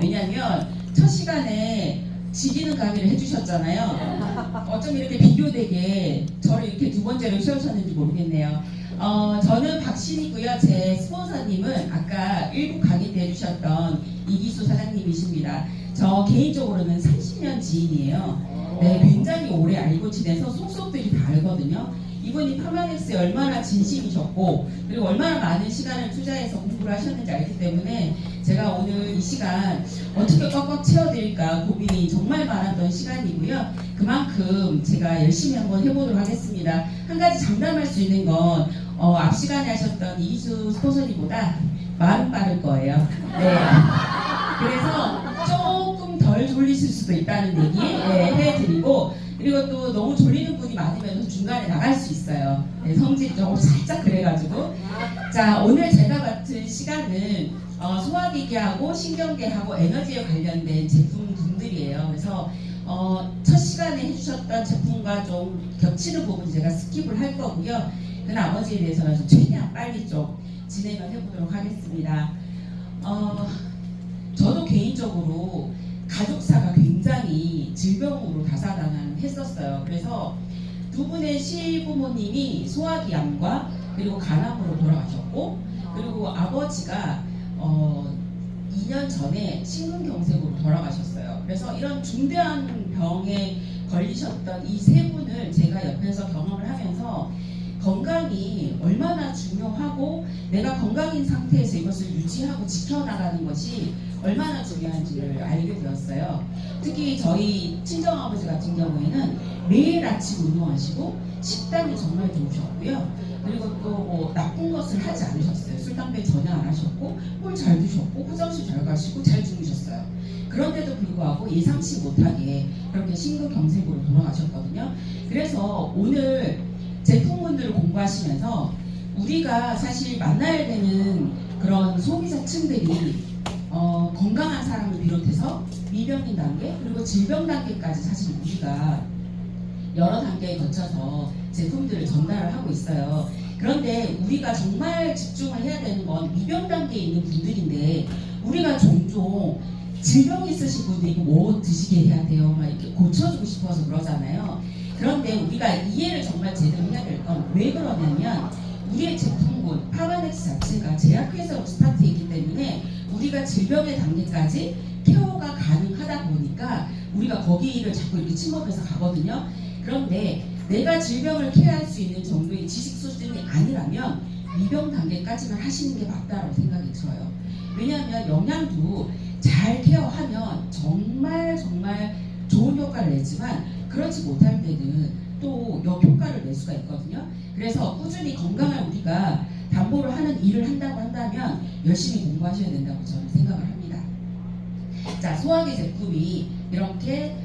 왜냐면 첫 시간에 지기는 강의를 해주셨잖아요. 어쩜 이렇게 비교되게 저를 이렇게 두 번째로 세우셨는지 모르겠네요. 저는 박신이고요. 제 스폰서님은 아까 일부 강의 때 해주셨던 이기수 사장님이십니다. 저 개인적으로는 30년 지인이에요. 네, 굉장히 오래 알고 지내서 속속들이 다 알거든요. 이분이 파마넥스에 얼마나 진심이셨고 그리고 얼마나 많은 시간을 투자해서 공부를 하셨는지 알기 때문에 제가 오늘 이 시간 어떻게 꽉꽉 채워드릴까 고민이 정말 많았던 시간이고요. 그만큼 제가 열심히 한번 해보도록 하겠습니다. 한 가지 장담할 수 있는 건 앞 시간에 하셨던 이기수 스폰서님보다 말은 빠를 거예요. 네. 그래서 조금 덜 졸리실 수도 있다는 얘기 해드리고 그리고 또 너무 졸리는 분이 많으면 중간에 나갈 수 있어요. 네, 성질이 조금 살짝 그래가지고 자 오늘 제가 맡은 시간은 소화기계하고 신경계하고 에너지에 관련된 제품들이에요. 그래서 첫 시간에 해주셨던 제품과 좀 겹치는 부분 제가 스킵을 할 거고요. 그 나머지에 대해서는 좀 최대한 빨리 좀 진행을 해보도록 하겠습니다. 저도 개인적으로 가족사가 굉장히 질병으로 다사다난했었어요. 그래서 두 분의 시부모님이 소화기암과 그리고 간암으로 돌아가셨고 그리고 아버지가 2년 전에 심근경색으로 돌아가셨어요. 그래서 이런 중대한 병에 걸리셨던 이 세 분을 제가 옆에서 경험을 하면서 건강이 얼마나 중요하고 내가 건강인 상태에서 이것을 유지하고 지켜나가는 것이 얼마나 중요한지를 알게 되었어요. 특히 저희 친정아버지 같은 경우에는 매일 아침 운동하시고 식단이 정말 좋으셨고요. 그리고 또 뭐 나쁜 것을 하지 않으셨어요. 술, 담배 전혀 안 하셨고 물 잘 드셨고 화장실 잘 가시고 잘 주무셨어요. 그런데도 불구하고 예상치 못하게 그렇게 심근경색으로 돌아가셨거든요. 그래서 오늘 제품군들을 공부하시면서 우리가 사실 만나야 되는 그런 소비자층들이 건강한 사람을 비롯해서 미병인 단계 그리고 질병 단계까지 사실 우리가 여러 단계에 거쳐서 제품들을 전달을 하고 있어요. 그런데 우리가 정말 집중을 해야 되는 건 미병 단계에 있는 분들인데 우리가 종종 질병이 있으신 분들 이거 뭐 드시게 해야 돼요? 막 이렇게 고쳐주고 싶어서 그러잖아요. 그런데 우리가 이해를 정말 제대로 해야 될 건 왜 그러냐면 우리의 제품군 파마넥스 자체가 제약회사로 스타트했기 때문에 우리가 질병의 단계까지 케어가 가능하다 보니까 우리가 거기를 자꾸 이렇게 침범해서 가거든요. 그런데 내가 질병을 케어할 수 있는 정도의 지식 수준이 아니라면 미병 단계까지만 하시는 게 맞다고 생각이 들어요. 왜냐하면 영양도 잘 케어하면 정말 좋은 효과를 내지만 그렇지 못할 때는 또 역효과를 낼 수가 있거든요. 그래서 꾸준히 건강한 우리가 담보를 하는 일을 한다고 한다면 열심히 공부하셔야 된다고 저는 생각을 합니다. 자, 소화기 제품이 이렇게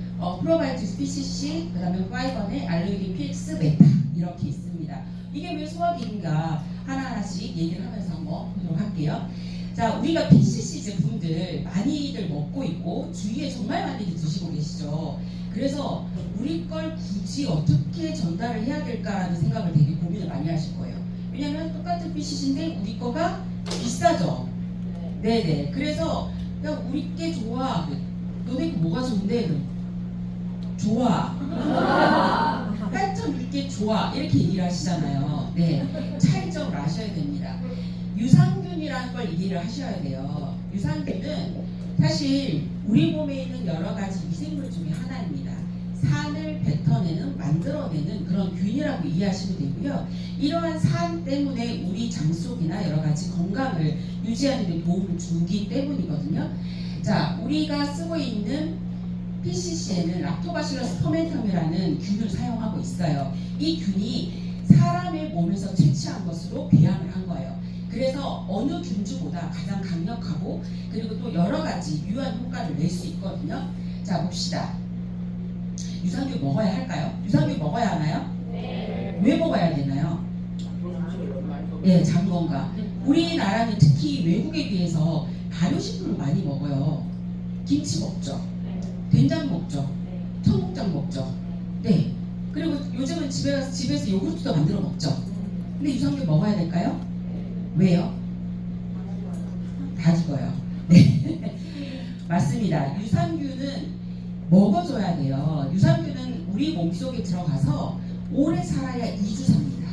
프로바이오틱스 PCC, 그 다음에 파이번의 알로이딘 PX 메타 이렇게 있습니다. 이게 왜 소화기인가 하나하나씩 얘기를 하면서 한번 보도록 할게요. 자, 우리가 PCC 제품들 많이들 먹고 있고 주위에 정말 많이들 드시고 계시죠. 그래서 우리 걸 굳이 어떻게 전달을 해야 될까라는 생각을 되게 고민을 많이 하실 거예요. 왜냐면 똑같은 PCC인데 우리 거가 비싸죠. 네네. 그래서 야 우리 게 좋아. 너네 거 뭐가 좋은데? 좋아. 하여튼 우리 게 좋아. 이렇게 얘기를 하시잖아요. 네. 차이점을 아셔야 됩니다. 유산균이라는 걸 이해를 하셔야 돼요. 유산균은 사실 우리 몸에 있는 여러 가지 미생물 중에 하나입니다. 산을 뱉어내는, 만들어내는 그런 균이라고 이해하시면 되고요. 이러한 산 때문에 우리 장 속이나 여러 가지 건강을 유지하는 데 도움을 주기 때문이거든요. 자, 우리가 쓰고 있는 PCC에는 락토바실러스 퍼멘텀이라는 균을 사용하고 있어요. 이 균이 사람의 몸에서 채취한 것으로 배양을 한 거예요. 그래서 어느 균주보다 가장 강력하고 그리고 또 여러 가지 유한 효과를 낼 수 있거든요. 자, 봅시다. 유산균 먹어야 할까요? 유산균 먹어야 하나요? 네. 왜 먹어야 되나요? 네, 장 건강. 우리나라는 특히 외국에 비해서 발효식품을 많이 먹어요. 김치 먹죠. 된장 먹죠. 청국장 먹죠. 네. 그리고 요즘은 집에서 요구르트도 만들어 먹죠. 근데 유산균 먹어야 될까요? 왜요? 다 죽어요. 네. 맞습니다. 유산균은 먹어줘야 돼요. 유산균은 우리 몸속에 들어가서 오래 살아야 2주 삽니다.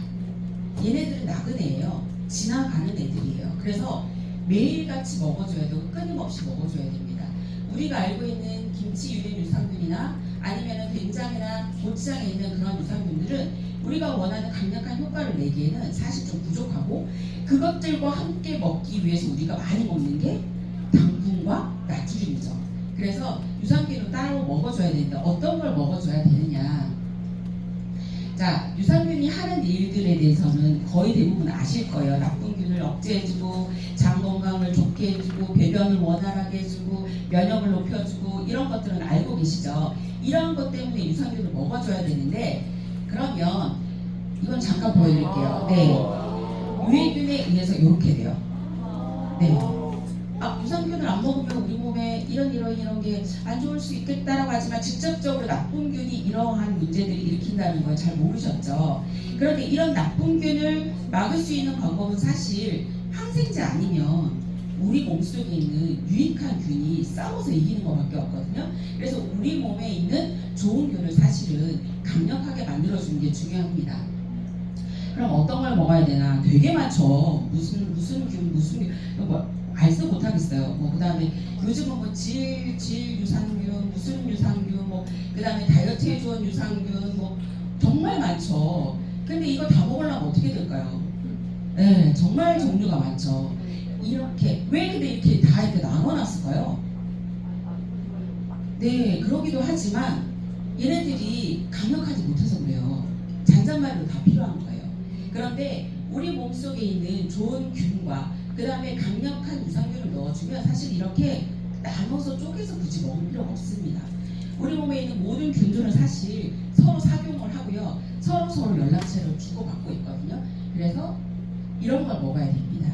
얘네들은 나그네예요. 지나가는 애들이에요. 그래서 매일같이 먹어줘야 되고 끊임없이 먹어줘야 됩니다. 우리가 알고 있는 김치 유린 유산균이나 아니면 된장이나 고추장에 있는 그런 유산균들은 우리가 원하는 강력한 효과를 내기에는 사실 좀 부족하고, 그것들과 함께 먹기 위해서 우리가 많이 먹는 게 당분과 나트륨이죠. 그래서 유산균을 따로 먹어줘야 되는데 어떤 걸 먹어줘야 되느냐. 자, 유산균이 하는 일들에 대해서는 거의 대부분 아실 거예요. 나쁜 균을 억제해주고, 장 건강을 좋게 해주고, 배변을 원활하게 해주고, 면역을 높여주고, 이런 것들은 알고 계시죠. 이런 것 때문에 유산균을 먹어줘야 되는데, 그러면 이건 잠깐 보여드릴게요. 네, 유해균에 의해서 이렇게 돼요. 네. 유산균을 안 먹으면 우리 몸에 이런 게 안 좋을 수 있겠다라고 하지만 직접적으로 나쁜 균이 이러한 문제들을 일으킨다는 걸 잘 모르셨죠. 그런데 이런 나쁜 균을 막을 수 있는 방법은 사실 항생제 아니면 우리 몸속에 있는 유익한 균이 싸워서 이기는 것밖에 없거든요. 그래서 우리 몸에 있는 좋은 균을 사실은 강력하게 만들어주는 게 중요합니다. 그럼 어떤 걸 먹어야 되나? 되게 많죠. 무슨 균, 알수 못하겠어요. 그 다음에 요즘은 뭐 질 유산균, 무슨 유산균, 그 다음에 다이어트에 좋은 유산균, 정말 많죠. 근데 이거 다 먹으려면 어떻게 될까요? 네, 정말 종류가 많죠. 왜 근데 이렇게 다 이렇게 나눠놨을까요? 네, 그러기도 하지만 얘네들이 강력하지 못해서 그래요. 잔잔말로 다 필요한 거예요. 그런데 우리 몸속에 있는 좋은 균과 그 다음에 강력한 유산균을 넣어주면 사실 이렇게 나눠서 쪼개서 굳이 먹을 필요가 없습니다. 우리 몸에 있는 모든 균들은 사실 서로 작용을 하고요. 서로 연락처를 주고받고 있거든요. 그래서 이런 걸 먹어야 됩니다.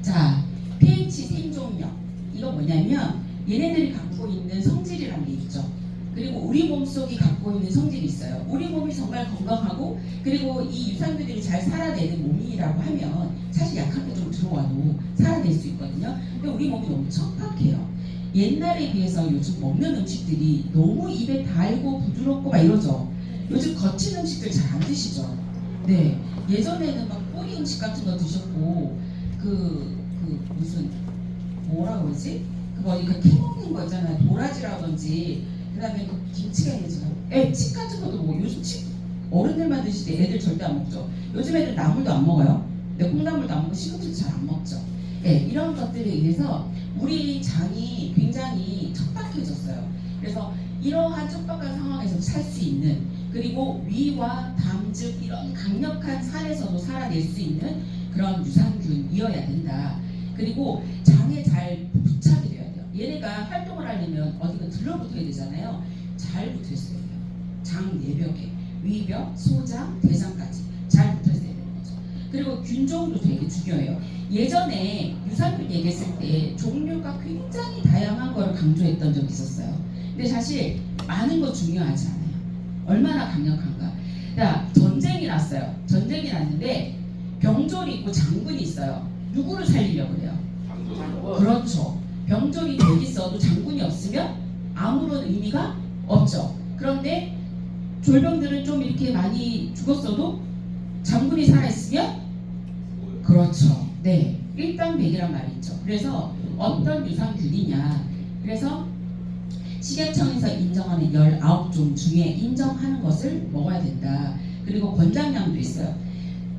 자, pH 생존력. 이거 뭐냐면 얘네들이 갖고 있는 성질이라는 게 있죠. 그리고 우리 몸속이 갖고 있는 성질이 있어요. 우리 몸이 정말 건강하고 그리고 이 유산균들이 잘 살아내는 몸이라고 하면 사실 약한 게 좀 들어와도 살아낼 수 있거든요. 근데 우리 몸이 너무 척박해요. 옛날에 비해서 요즘 먹는 음식들이 너무 입에 달고 부드럽고 막 이러죠. 요즘 거친 음식들 잘 안 드시죠. 네, 예전에는 막 꼬리 음식 같은 거 드셨고 무슨 뭐라 그러지? 그거 캐먹는 거 있잖아요. 도라지라든지 그 다음에 그 김치가 있는 칩 같은 것도 뭐 요즘 칩 어른들만 드시지 애들 절대 안 먹죠. 요즘 애들 나물도 안 먹어요. 네, 콩나물도 안 먹고 시금치도 잘 안 먹죠. 네, 이런 것들에 의해서 우리 장이 굉장히 척박해졌어요. 그래서 이러한 척박한 상황에서 살 수 있는, 그리고 위와 담즙 이런 강력한 살에서도 살아낼 수 있는 그런 유산균이어야 된다. 그리고 장에 잘 부착이 돼야 돼요. 얘네가 활동을 하려면 어디가 들러붙어야 되잖아요. 잘 붙어 있어야 돼요. 장 내벽에 위벽, 소장, 대장까지 잘 붙어 있어야 되는 거죠. 그리고 균종도 되게 중요해요. 예전에 유산균 얘기했을 때 종류가 굉장히 다양한 걸 강조했던 적이 있었어요. 근데 사실 많은 거 중요하지 않아요. 얼마나 강력한가. 자, 전쟁이 났어요. 전쟁이 났는데 병졸이 있고 장군이 있어요. 누구를 살리려고 그래요? 장군. 그렇죠. 병졸이 돼 있어도 장군이 없으면 아무런 의미가 없죠. 그런데 졸병들은 좀 이렇게 많이 죽었어도 장군이 살아있으면 그렇죠. 네, 일당백이란 말이 있죠. 그래서 어떤 유산균이냐. 그래서 식약청에서 인정하는 19종 중에 인정하는 것을 먹어야 된다. 그리고 권장량도 있어요.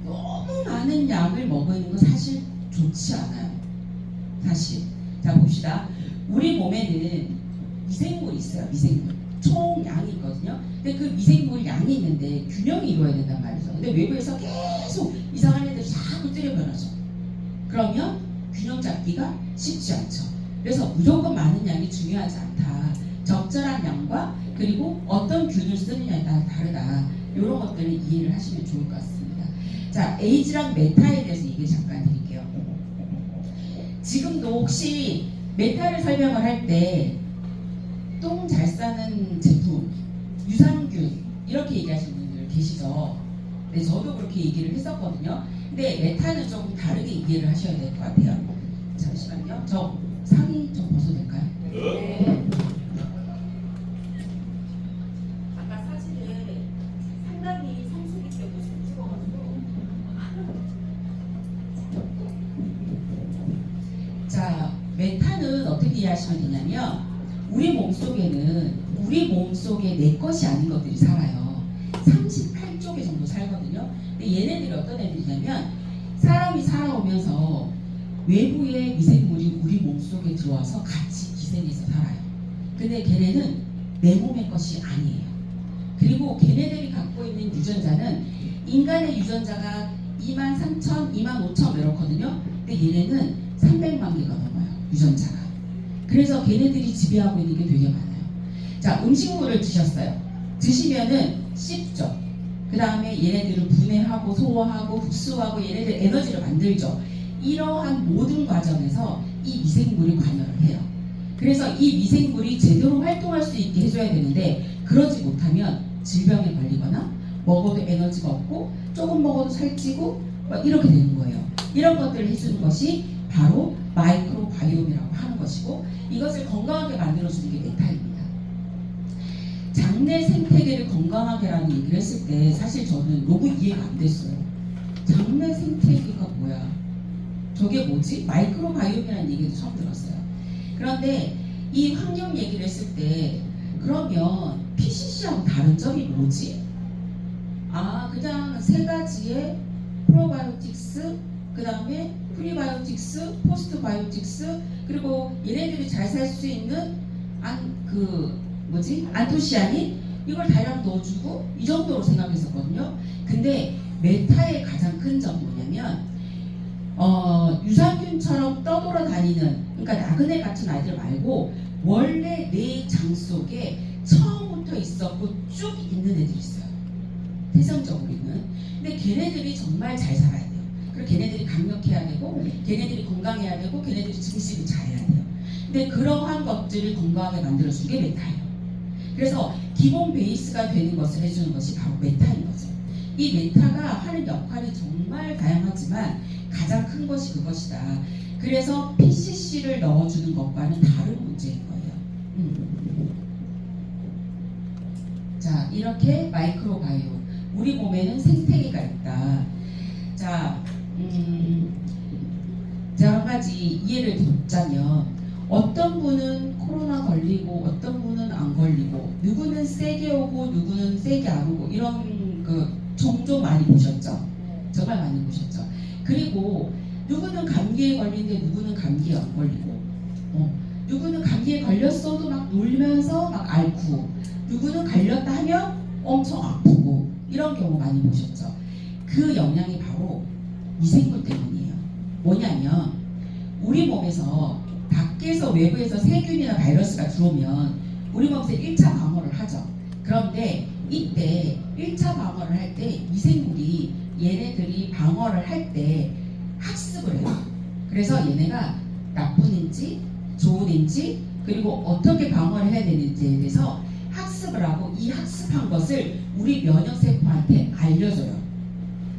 너무 많은 양을 먹는 건 사실 좋지 않아요. 사실. 자, 봅시다. 우리 몸에는 미생물이 있어요. 미생물. 총량이 있거든요. 근데 그 미생물 양이 있는데 균형이 이루어야 된단 말이죠. 근데 외부에서 계속 이상한 애들이 자꾸 때려변하죠. 그러면 균형 잡기가 쉽지 않죠. 그래서 무조건 많은 양이 중요하지 않다. 적절한 양과 그리고 어떤 균을 쓰느냐에 따라 다르다. 이런 것들을 이해를 하시면 좋을 것 같습니다. 자, 에이즈랑 메타에 대해서 얘기 잠깐 드릴게요. 지금도 혹시 메타를 설명을 할 때 똥 잘 싸는 제품, 유산균 이렇게 얘기하시는 분들 계시죠? 네, 저도 그렇게 얘기를 했었거든요. 근데 메타는 조금 다르게 이해를 하셔야 될 것 같아요. 잠시만요. 저 상의 좀 벗어도 될까요? 네. 아까 사진을 상당히 성수기 때도 잘 찍어가지고. 자, 메타는 어떻게 이해하시면 되냐면 우리 몸속에는 우리 몸속에 내 것이 아닌 것들이 살아요. 38조 개 정도 살거든요. 근데 얘네들이 어떤 애들이냐면 사람이 살아오면서 외부의 미생물이 우리 몸속에 들어와서 같이 기생해서 살아요. 근데 걔네는 내 몸의 것이 아니에요. 그리고 걔네들이 갖고 있는 유전자는 인간의 유전자가 23,000, 25,000 이렇거든요. 근데 얘네는 300만 개가 넘어요. 유전자가. 그래서 걔네들이 지배하고 있는 게 되게 많아요. 자, 음식물을 드셨어요. 드시면은 씹죠. 그 다음에 얘네들을 분해하고 소화하고 흡수하고 얘네들 에너지를 만들죠. 이러한 모든 과정에서 이 미생물이 관여를 해요. 그래서 이 미생물이 제대로 활동할 수 있게 해줘야 되는데 그러지 못하면 질병에 걸리거나 먹어도 에너지가 없고 조금 먹어도 살찌고 이렇게 되는 거예요. 이런 것들을 해주는 것이 바로 마이크로바이옴이라고 하는 것이고 이것을 건강하게 만들어주는 게 메타입니다. 장내 생태계를 건강하게라는 얘기를 했을 때 사실 저는 너무 이해가 안 됐어요. 장내 생태계가 뭐야? 저게 뭐지? 마이크로바이옴이라는 얘기도 처음 들었어요. 그런데 이 환경 얘기를 했을 때 그러면 PCC하고 다른 점이 뭐지? 아, 그냥 세 가지의 프로바이오틱스, 그 다음에 프리바이오틱스, 포스트바이오틱스, 그리고 얘네들이 잘 살 수 있는 안토시아닌 이걸 다량 넣어주고 이 정도로 생각했었거든요. 근데 메타의 가장 큰 점 뭐냐면 유산균처럼 떠돌아다니는 그러니까 나그네 같은 아이들 말고 원래 내 장 속에 처음부터 있었고 쭉 있는 애들이 있어요. 태생적으로 있는. 근데 걔네들이 정말 잘 살아야 돼요. 그리고 걔네들이 강력해야 되고 걔네들이 건강해야 되고 걔네들이 증식을 잘해야 돼요. 근데 그러한 것들을 건강하게 만들어주는 게 메타예요. 그래서 기본 베이스가 되는 것을 해주는 것이 바로 메타인 거죠. 이 메타가 하는 역할이 정말 다양하지만 가장 큰 것이 그것이다. 그래서 PCC를 넣어주는 것과는 다른 문제인 거예요. 자, 이렇게 마이크로바이옴. 우리 몸에는 생태계가 있다. 자, 제가 한 가지 이해를 돕자면 어떤 분은 코로나 걸리고 어떤 분은 안 걸리고 누구는 세게 오고 누구는 세게 안 오고 이런 종종 많이 보셨죠? 정말 많이 보셨죠? 그리고 누구는 감기에 걸리는데 누구는 감기에 안 걸리고 누구는 감기에 걸렸어도 막 놀면서 막 앓고 누구는 걸렸다 하면 엄청 아프고 이런 경우 많이 보셨죠? 그 영향이 바로 미생물 때문이에요. 뭐냐면 우리 몸에서 밖에서 외부에서 세균이나 바이러스가 들어오면 우리 몸에서 1차 방어를 하죠. 그런데 이때 1차 방어를 할 때 미생물이 얘네들이 방어를 할 때 학습을 해요. 그래서 얘네가 나쁜 인지 좋은 인지 그리고 어떻게 방어를 해야 되는지에 대해서 학습을 하고 이 학습한 것을 우리 면역세포한테 알려줘요.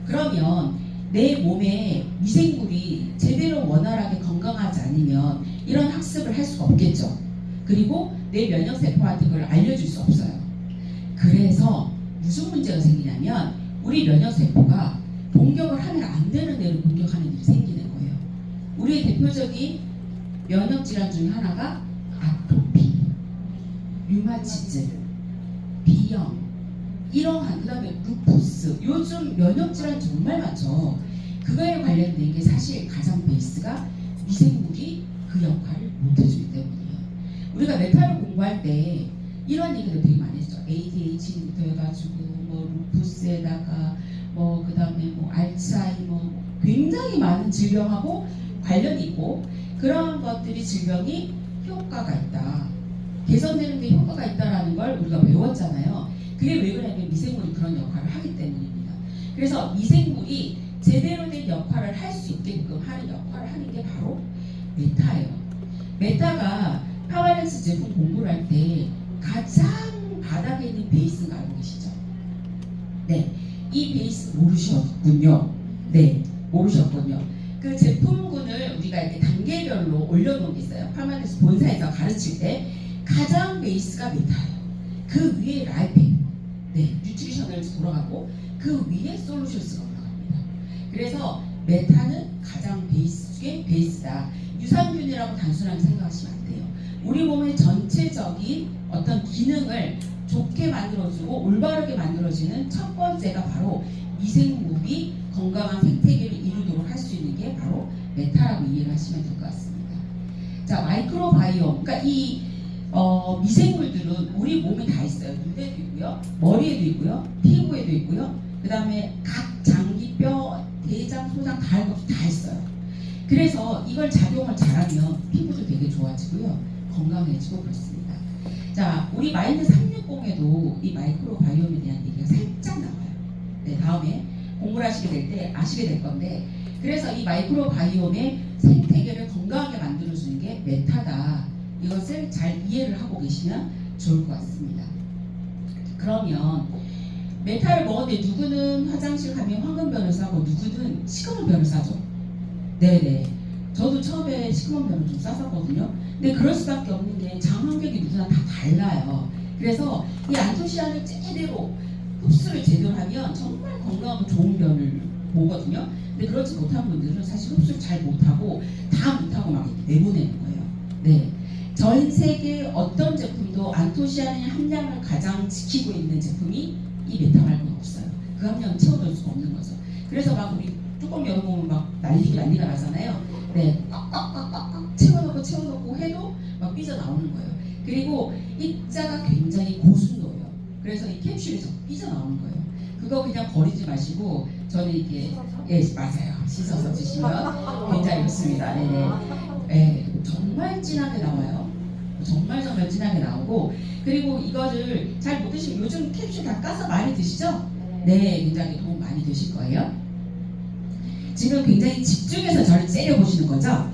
그러면 내 몸에 미생물이 제대로 원활하게 건강하지 않으면 이런 학습을 할 수가 없겠죠. 그리고 내 면역세포한테 그걸 알려줄 수 없어요. 그래서 무슨 문제가 생기냐면 우리 면역세포가 공격을 하면 안 되는 애를 공격하는 일이 생기는 거예요. 우리의 대표적인 면역질환 중에 하나가 아토피, 류마티즘, B형 이러한 그 다음에 루푸스 요즘 면역질환 정말 많죠. 그거에 관련된 게 사실 가장 베이스가 미생물이 그 역할을 못해주기 때문이에요. 우리가 메타를 공부할 때 이런 얘기를 되게 많이 했죠. ADHD부터 해가지고 뭐 루푸스에다가 뭐 그 다음에 뭐 알츠하이머 굉장히 많은 질병하고 관련이 있고 그러한 것들이 질병이 효과가 있다. 개선되는 데 효과가 있다라는 걸 우리가 배웠잖아요. 그게 왜 그러냐면 미생물이 그런 역할을 하기 때문입니다. 그래서 미생물이 제대로 된 역할을 할 수 있게끔 하는 역할을 하는 게 바로 메타예요. 메타가 파워렌스 제품 공부를 할 때 가장 바닥에 있는 베이스가 알고 계시죠? 네, 이 베이스 모르셨군요. 네, 모르셨군요. 그 제품군을 우리가 이렇게 단계별로 단계별로 올려놓은 게 있어요. 파마레스 본사에서 가르칠 때 가장 베이스가 메타예요. 그 위에 라이펜, 뉴트리셔널 돌아가고 그 위에 솔루션스가 올라갑니다. 그래서 메타는 가장 베이스 중에 베이스다. 유산균이라고 단순하게 생각하시면 안 돼요. 우리 몸의 전체적인 어떤 기능을 좋게 만들어주고 올바르게 만들어주는 첫 번째가 바로 미생물이 건강한 생태계를 이루도록 할 수 있는 게 바로 메타라고 이해를 하시면 될 것 같습니다. 자, 마이크로바이옴. 그러니까 이 미생물들은 우리 몸에 다 있어요. 눈에도 있고요, 머리에도 있고요, 피부에도 있고요. 그 다음에 각 장기, 뼈, 대장, 소장 다 있어요. 그래서 이걸 작용을 잘하면 피부도 되게 좋아지고요, 건강해지고 그렇습니다. 자, 우리 마인드 360에도 이 마이크로바이옴에 대한 얘기가 살짝 나와요. 네, 다음에 공부를 하시게 될 때 아시게 될 건데, 그래서 이 마이크로바이옴의 생태계를 건강하게 만들어주는 게 메타다. 이것을 잘 이해를 하고 계시면 좋을 것 같습니다. 그러면 메타를 먹었는데 누구는 화장실 가면 황금변을 싸고 누구는 시커먼 변을 싸죠. 네네. 저도 처음에 시커먼 변을 좀 쌌었거든요. 근데 그럴 수밖에 없는 게 장 환경이 누구나 다 달라요. 그래서 이 안토시아닌을 제대로 흡수를 제대로 하면 정말 건강하고 좋은 변을 보거든요. 근데 그렇지 못한 분들은 사실 흡수를 잘 못하고 다 못하고 막 내보내는 거예요. 네. 전 세계 어떤 제품도 안토시아닌 함량을 가장 지키고 있는 제품이 이 메타 말고는 없어요. 그 함량을 채워줄 수가 없는 거죠. 그래서 막 우리 뚜껑 열어보면 막 난리가 나잖아요. 네, 꽉꽉꽉꽉 채워놓고 해도 막 삐져나오는 거예요. 그리고 입자가 굉장히 고순도예요. 그래서 이 캡슐이 삐져나오는 거예요. 그거 그냥 버리지 마시고 저는 이게 맞아요. 씻어서 드시면 굉장히 좋습니다. 네네. 네, 정말 진하게 나와요. 정말 진하게 나오고, 그리고 이거를 잘 못 드시면 요즘 캡슐 다 까서 많이 드시죠? 네, 굉장히 도움 많이 되실 거예요. 지금 굉장히 집중해서 저를 째려보시는 거죠?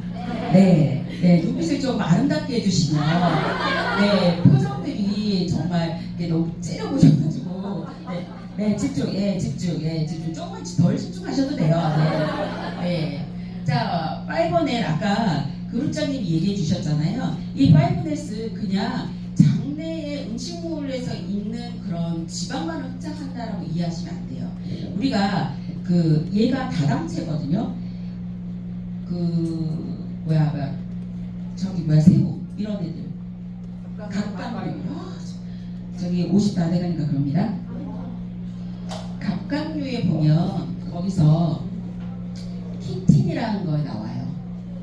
네, 눈빛을 좀 아름답게 해주시면, 표정들이 정말 너무 째려보셔가지고, 집중. 조금만 덜 집중하셔도 돼요. 네. 자, 파이버넷 아까 그룹장님이 얘기해 주셨잖아요. 이 파이브넷은 그냥 장내에 음식물에서 있는 그런 지방만을 흡착한다라고 이해하시면 안 돼요. 우리가 얘가 다당체거든요. 새우 이런 애들. 갑각류. 저기 50 다 돼가니까 그럽니다. 갑각류에 보면 거기서 키틴이라는 거 나와요.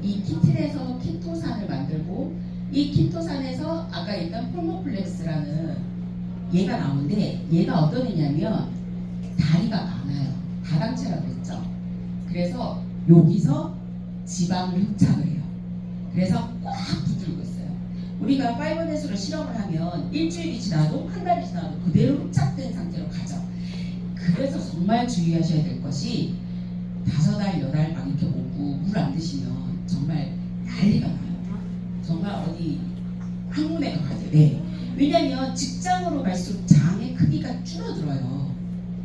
이 키틴에서 키토산을 만들고, 이 키토산에서 아까 일단 폴모플렉스라는 얘가 나오는데, 얘가 어떤 애냐면 다리가 많아요. 다당체라고 했죠. 그래서 여기서 지방을 흡착을 해요. 그래서 꽉 붙들고 있어요. 우리가 파이버넷으로 실험을 하면 일주일이 지나도 한 달이 지나도 그대로 흡착된 상태로 가죠. 그래서 정말 주의하셔야 될 것이 5알, 8알 막 이렇게 먹고 물 안 드시면 정말 난리가 나요. 정말 어디 학문에 가야 돼요. 네. 왜냐면 직장으로 갈수록 장의 크기가 줄어들어요.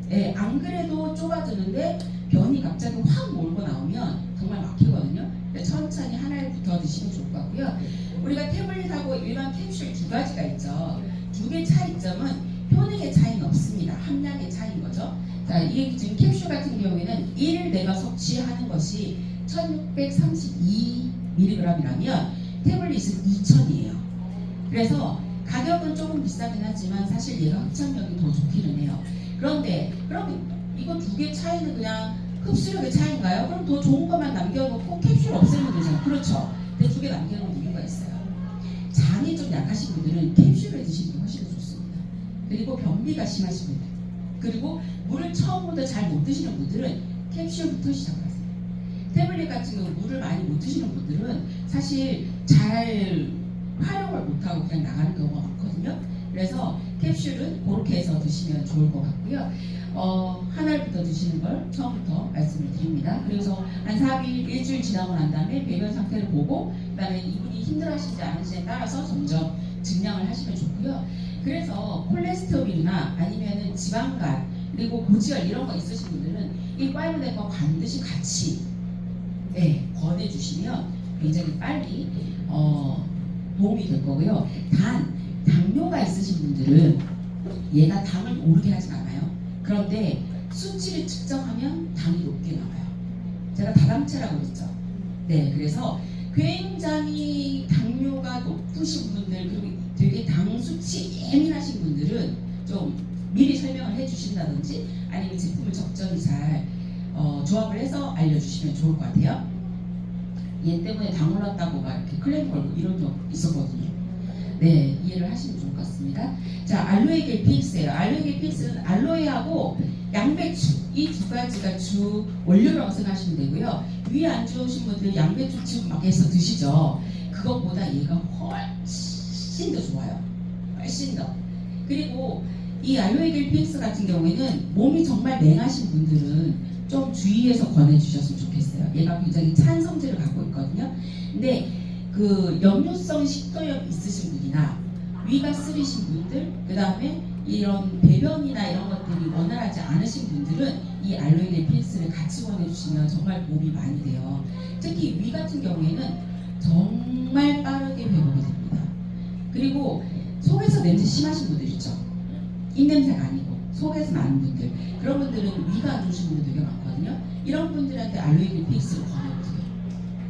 네, 안 그래도 좁아지는데 변이 갑자기 확 몰고 나오면 정말 막히거든요. 천천히 하나부터 드시면 좋을 것 같고요. 우리가 태블릿하고 일반 캡슐 두 가지가 있죠. 두 개 차이점은 효능의 차이는 없습니다. 함량의 차이인 거죠. 자, 이게 지금 캡슐 같은 경우에는 1을 내가 섭취하는 것이 1632mg이라면 태블릿은 2000이에요. 그래서 가격은 조금 비싸긴 하지만 사실 얘가 흡착력이 더 좋기는 해요. 그런데 그럼 이거 두 개 차이는 그냥 흡수력의 차이인가요? 그럼 더 좋은 것만 남겨놓고 캡슐 없애면 되잖아요. 그렇죠. 근데 두 개 남겨놓은 이유가 있어요. 장이 좀 약하신 분들은 캡슐을 드시는 게 훨씬 더 좋습니다. 그리고 변비가 심하신 분들, 그리고 물을 처음부터 잘 못 드시는 분들은 캡슐부터 시작하세요. 태블릿 같은 경우 물을 많이 못 드시는 분들은 사실 잘 활용을 못하고 그냥 나가는 경우가 많거든요. 그래서 캡슐은 그렇게 해서 드시면 좋을 것 같고요. 한 알부터 드시는 걸 처음부터 말씀을 드립니다. 그래서 한 4일, 일주일 지나고 난 다음에 배변 상태를 보고, 그 다음에 이분이 힘들어하시지 않으시냐에 따라서 점점 증량을 하시면 좋고요. 그래서 콜레스테롤이나 아니면은 지방간, 그리고 고지혈 이런 거 있으신 분들은 이 파이브넷과 반드시 같이 권해주시면 굉장히 빨리 도움이 될 거고요. 단 당뇨가 있으신 분들은 얘가 당을 오르게 하진 않아요. 그런데 수치를 측정하면 당이 높게 나와요. 제가 다당체라고 그랬죠. 네, 그래서 굉장히 당뇨가 높으신 분들, 그리고 되게 당 수치 예민하신 분들은 좀 미리 설명을 해주신다든지 아니면 제품을 적절히 잘 조합을 해서 알려주시면 좋을 것 같아요. 얘 때문에 당 올랐다고 막 이렇게 클레임 걸고 이런 적 있었거든요. 네, 이해를 하시면 좋을 것 같습니다. 자, 알로에 겔픽스예요. 알로에 겔픽스는 알로에하고 양배추 이 두 가지가 주 원료라고 생각하시면 되고요. 위 안 좋으신 분들 양배추 지금 막 해서 드시죠. 그것보다 얘가 훨씬 더 좋아요. 훨씬 더. 그리고 이 알로에 겔픽스 같은 경우에는 몸이 정말 맹하신 분들은 좀 주의해서 권해주셨으면 좋겠어요. 얘가 굉장히 찬 성질을 갖고 있거든요. 근데 그 역류성 식도염 있으신 분이나 위가 쓰리신 분들, 그 다음에 이런 배변이나 이런 것들이 원활하지 않으신 분들은 이 알로에 겔픽스를 같이 권해주시면 정말 도움이 많이 돼요. 특히 위 같은 경우에는 정말 빠르게 회복이 됩니다. 그리고 속에서 냄새 심하신 분들 있죠. 입냄새가 아니고 속에서 나는 분들, 그런 분들은 위가 안 좋으신 분들 되게 많거든요. 이런 분들한테 알로에 겔픽스를 권해보세요.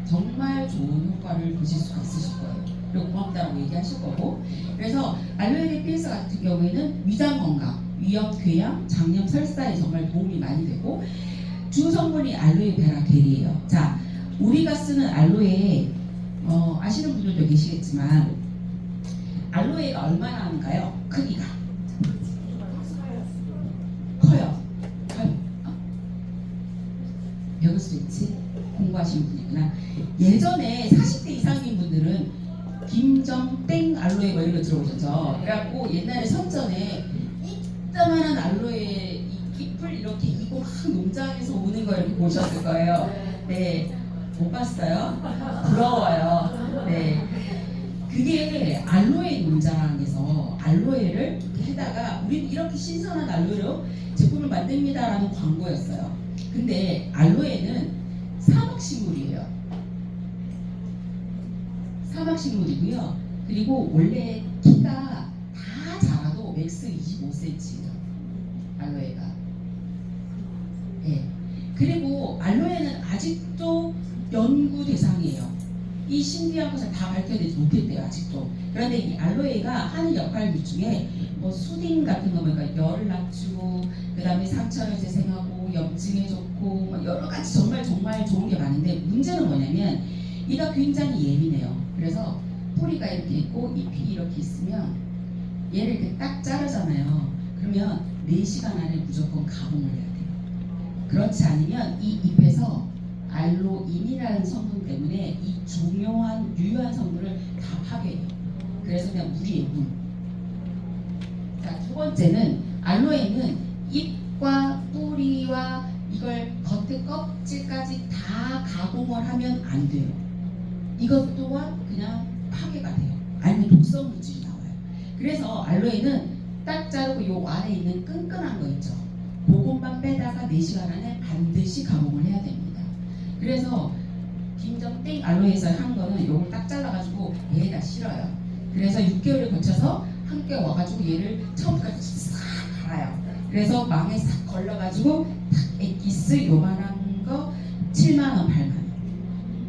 정말 좋은 효과를 보실 수가 있으실 거예요. 그리고 고맙다고 얘기하실 거고. 그래서 알로에 겔픽스 같은 경우에는 위장 건강, 위염, 궤양, 장염, 설사에 정말 도움이 많이 되고, 주 성분이 알로에 베라 겔이에요. 자, 우리가 쓰는 알로에 아시는 분들도 계시겠지만 알로에가 얼마나 하는가요? 크기가 커요. 배울 수 있지? 공부하시는 분이구나. 예전에 40대 이상인 분들은 김정땡 알로에 뭐 이런 거 들어오셨죠. 그래갖고 옛날에 선전에 이따만한 알로에 이 잎을 이렇게 이고 막 농장에서 오는 거 이렇게 보셨을 거예요. 네, 못 봤어요? 부러워요. 네, 그게 알로에 농장에서 알로에를 해다가 우리 이렇게 신선한 알로에로 제품을 만듭니다라는 광고였어요. 근데 알로에는 사막식물이에요. 사막식물이고요. 그리고 원래 키가 다 자라도 맥스 25cm예요. 알로에가. 네. 그리고 알로에는 아직도 연구 대상이에요. 이 신비한 것을 다 밝혀내지 못했대요. 아직도. 그런데 이 알로에가 하는 역할 중에 뭐 수딩 같은 거, 그러니까 열을 낮추고, 그 다음에 상처를 재생하고, 염증에 좋고, 뭐 여러 가지 정말 좋은 게 많은데, 문제는 뭐냐면 얘가 굉장히 예민해요. 그래서 뿌리가 이렇게 있고 잎이 이렇게 있으면 얘를 이렇게 딱 자르잖아요. 그러면 4시간 안에 무조건 가공을 해야 돼요. 그렇지 않으면 이 잎에서 알로인이라는 성분 때문에 이 중요한 유효한 성분을 다 파괴해요. 그래서 그냥 물이에요, 물. 자, 두 번째는 알로에는 잎과 뿌리와 이걸 겉에 껍질까지 다 가공을 하면 안 돼요. 이것 또한 그냥 파괴가 돼요. 아니면 독성 물질이 나와요. 그래서 알로에는 딱 자르고 요 안에 있는 끈끈한 거 있죠. 그것만 빼다가 4시간 안에 반드시 가공을 해야 됩니다. 그래서 김정땡 알로에에서 한 거는 요걸 딱 잘라가지고 얘가 싫어요. 그래서 6개월을 거쳐서 함께 와가지고 얘를 처음부터 싹 갈아요. 그래서 망에 싹 걸러가지고 탁 엑기스 요만한 거 7만원, 8만원.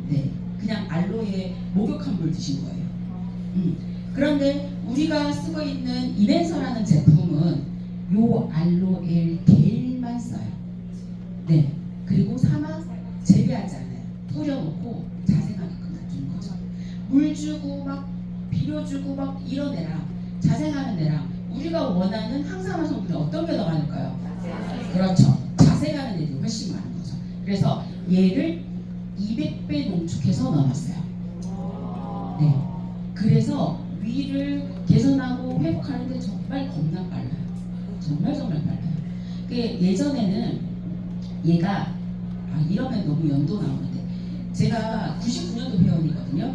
네, 그냥 알로에 목욕한 물 드신 거예요. 그런데 우리가 쓰고 있는 이멘서라는 제품은 요 알로에 겔만 써요. 네, 그리고 사막 재배하지 않아요. 뿌려놓고 자생하게끔 놔두는 거죠. 물 주고 막 비료 주고 막 이런 애랑 자생하는 애랑 우리가 원하는 항산화 성분이 어떤 게 더 많을까요? 그렇죠. 자생하는 애들이 훨씬 많은 거죠. 그래서 얘를 200배 농축해서 넣어놨어요. 네. 그래서 위를 개선하고 회복하는데 정말 겁나 빨라요. 정말 빨라요. 예전에는 얘가 이러면 너무 연도 나오는데 제가 99년도 회원이거든요.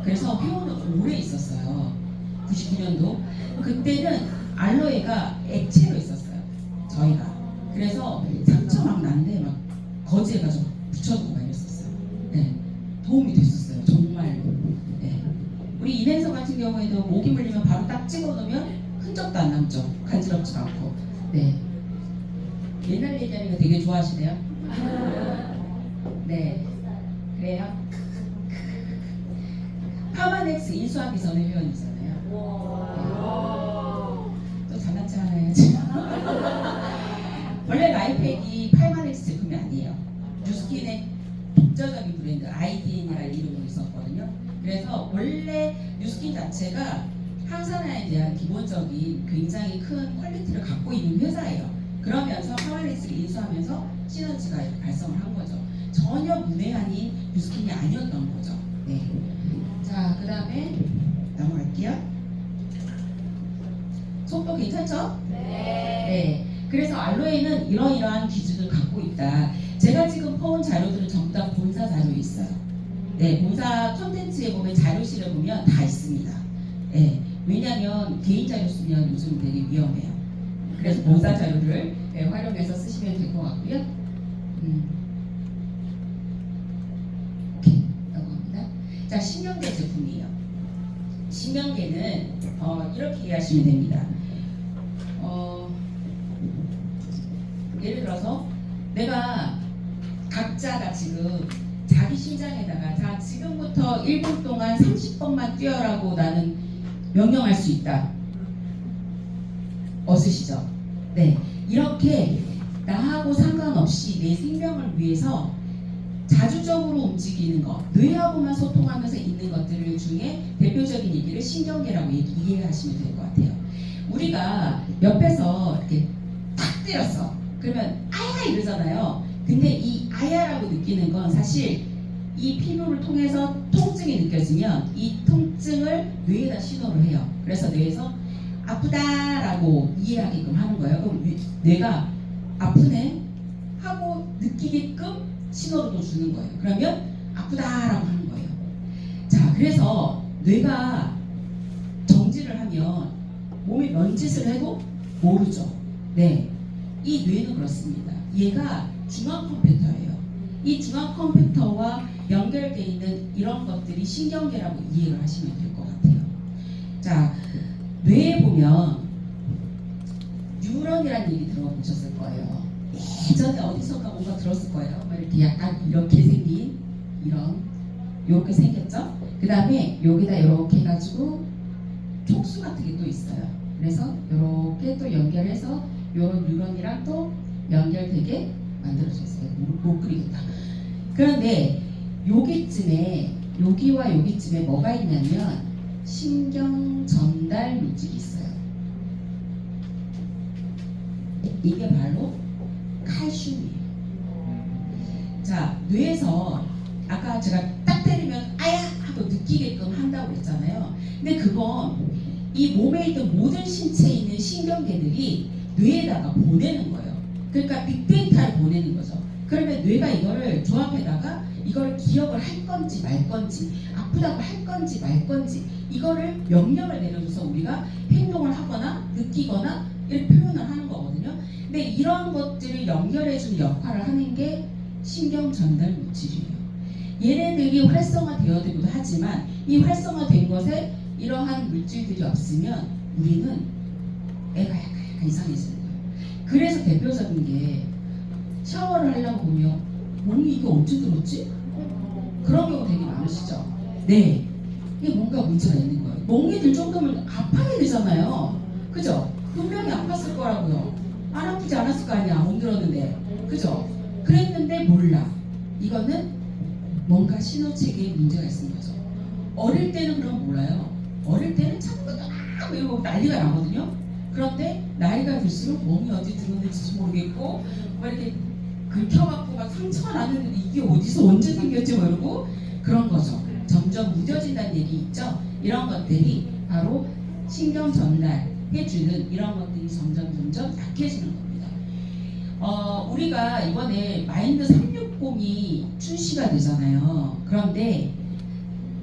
그래서 회원은 오래 있었어요. 99년도. 그때는 알로에가 액체로 있었어요. 저희가. 그래서 상처 막 났는데 막 거지해가지고 붙여놓고 막 이랬었어요. 네. 도움이 됐었어요. 정말. 그 모기 물리면 바로 딱 찍어놓으면 흔적도 안 남죠. 간지럽지도 않고. 네. 옛날 얘기하는 거 되게 좋아하시네요. 네. 그래요. 파마넥스 인수하기 전에 회원이잖아요. 또 장난치 하나 해야지. 원래 라이팩이 파마넥스 제품이 아니에요. 뉴스킨의 독자적인 브랜드 IDN이라는 이름으로 있었거든요. 그래서 원래 뉴스킨 자체가 항산화에 대한 기본적인 굉장히 큰 퀄리티를 갖고 있는 회사예요. 그러면서 파마넥스를 인수하면서 시너지가 발생을 한 거죠. 전혀 문외한인 뉴스킨이 아니었던 거죠. 네. 자, 그 다음에 넘어갈게요. 속도 괜찮죠? 네. 그래서 알로에는 이러이러한 기준을 갖고 있다. 제가 지금 퍼온 자료들은 전부 다 본사 자료에 있어요. 네, 본사 컨텐츠에 보면 자료실에 보면 다 있습니다. 네, 왜냐하면 개인 자료 쓰면 요즘 되게 위험해요. 그래서 본사 자료를 활용해서 쓰시면 될 것 같고요. 오케이, 넘어갑니다. 자, 신명계 제품이에요. 신명계는 이렇게 이해하시면 됩니다. 예를 들어서 내가 각자가 지금 자기 심장에다가 자 지금부터 1분 동안 30번만 뛰어라고 나는 명령할 수 있다. 어쓰시죠? 네, 이렇게 나하고 상관없이 내 생명을 위해서 자주적으로 움직이는 것, 뇌하고만 소통하면서 있는 것들 중에 대표적인 얘기를 신경계라고 이해하시면 될 것 같아요. 우리가 옆에서 이렇게 탁 때렸어. 그러면 아야 이러잖아요. 근데 이 아야라고 느끼는 건 사실 이 피부를 통해서 통증이 느껴지면 이 통증을 뇌에다 신호를 해요. 그래서 뇌에서 아프다라고 이해하게끔 하는 거예요. 그럼 뇌가 아프네 하고 느끼게끔 신호를 또 주는 거예요. 그러면 아프다라고 하는 거예요. 자, 그래서 뇌가 정지를 하면 몸이 뭔 짓을 해도 모르죠. 네, 이 뇌는 그렇습니다. 얘가 중앙 컴퓨터예요. 이 중앙 컴퓨터와 연결되어 있는 이런 것들이 신경계라고 이해를 하시면 될 것 같아요. 자, 뇌에 보면 뉴런이라는 얘기 들어보셨을 거예요. 예전에 어디선가 뭔가 들었을 거예요. 이렇게 약간 이렇게 생긴 이렇게 생겼죠. 그 다음에 여기다 이렇게 해가지고 촉수 같은 게 또 있어요. 그래서 이렇게 또 연결해서 이런 뉴런이랑 또 연결되게 만들어졌어요. 못 그리겠다. 그런데 여기와 여기쯤에 뭐가 있냐면 신경 전달 물질이 있어요. 이게 바로 칼슘이에요. 자, 뇌에서 아까 제가 딱 때리면 아야 하고 느끼게끔 한다고 했잖아요. 근데 그건 이 몸에 있는 모든 신체에 있는 신경계들이 뇌에다가 보내는 거예요. 그러니까 빅데이터를 보내는 거죠. 그러면 뇌가 이거를 조합해다가 이걸 기억을 할 건지 말 건지 아프다고 할 건지 말 건지 이거를 명령을 내려줘서 우리가 행동을 하거나 느끼거나 이렇게 표현을 하는 거거든요. 근데 이런 것들을 연결해주는 역할을 하는 게 신경 전달 물질이에요. 얘네들이 활성화되어되기도 하지만 이 활성화된 것에 이러한 물질들이 없으면 우리는 애가 약간 이상해지는 거예요. 그래서 대표적인 게 샤워를 하려고 보면 몸이 이게 언제 들었지? 그런 경우 되게 많으시죠? 네, 이게 뭔가 문제가 있는 거예요. 멍이 들 정도면 아파야 되잖아요. 그죠? 분명히 아팠을 거라고요. 안 아프지 않았을 거 아니야. 못 들었는데. 그죠? 그랬는데 몰라. 이거는 뭔가 신호체계에 문제가 있는 거죠. 어릴 때는 그럼 몰라요. 어릴 때는 자꾸 이러고 난리가 나거든요. 그런데 나이가 들수록 몸이 어디 들었는지 모르겠고 막 이렇게 긁혀갖고 막 상처가 났는데 이게 어디서 언제 생겼지 모르고 그런 거죠. 점점 무뎌진다는 얘기 있죠. 이런 것들이 바로 신경 전달해주는 이런 것들이 점점 약해지는 겁니다. 우리가 이번에 마인드 360이 출시가 되잖아요. 그런데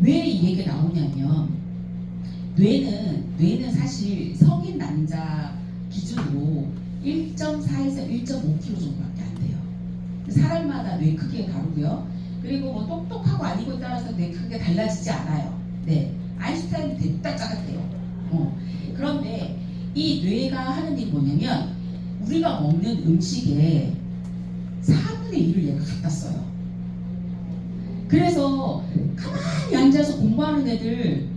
왜 이 얘기가 나오냐면 뇌는 사실 성인 남자 기준으로 1.4에서 1.5kg 정도밖에 안 돼요. 사람마다 뇌 크기가 다르고요. 그리고 뭐 똑똑하고 아니고에 따라서 뇌 크기가 달라지지 않아요. 네, 아인슈타인 됐다 작았대요. 그런데 이 뇌가 하는 일이 뭐냐면 우리가 먹는 음식에 4분의 1을 얘가 갖다 써요. 그래서 가만히 앉아서 공부하는 애들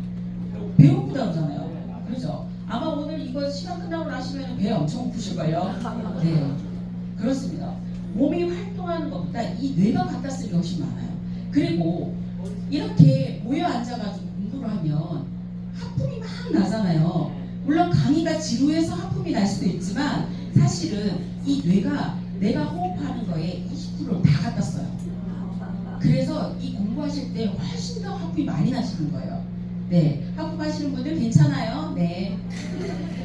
배고프다 그러잖아요. 그렇죠? 아마 오늘 이거 시간 끝나고 나시면 배 엄청 고프실걸요. 네, 그렇습니다. 몸이 활동하는 것보다 이 뇌가 갖다 쓰는 게 훨씬 많아요. 그리고 이렇게 모여 앉아가지고 공부를 하면 하품이 막 나잖아요. 물론 강의가 지루해서 하품이 날 수도 있지만 사실은 이 뇌가 내가 호흡하는 거에 20%를 다 갖다 써요. 그래서 이 공부하실 때 훨씬 더 하품이 많이 나시는 거예요. 네, 하품하시는 분들 괜찮아요? 네.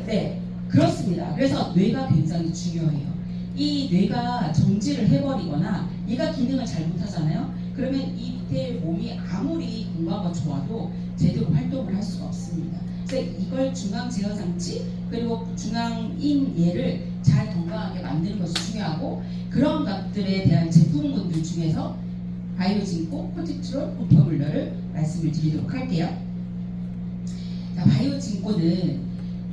네, 그렇습니다. 그래서 뇌가 굉장히 중요해요. 이 뇌가 정지를 해버리거나 얘가 기능을 잘 못하잖아요. 그러면 이 밑에 몸이 아무리 건강하고 좋아도 제대로 활동을 할 수가 없습니다. 그래서 이걸 중앙제어장치 그리고 중앙인예를 잘 건강하게 만드는 것이 중요하고 그런 것들에 대한 제품군들 중에서 바이오진코, 코티트롤, 고포뮬러를 말씀을 드리도록 할게요. 자, 바이오진코는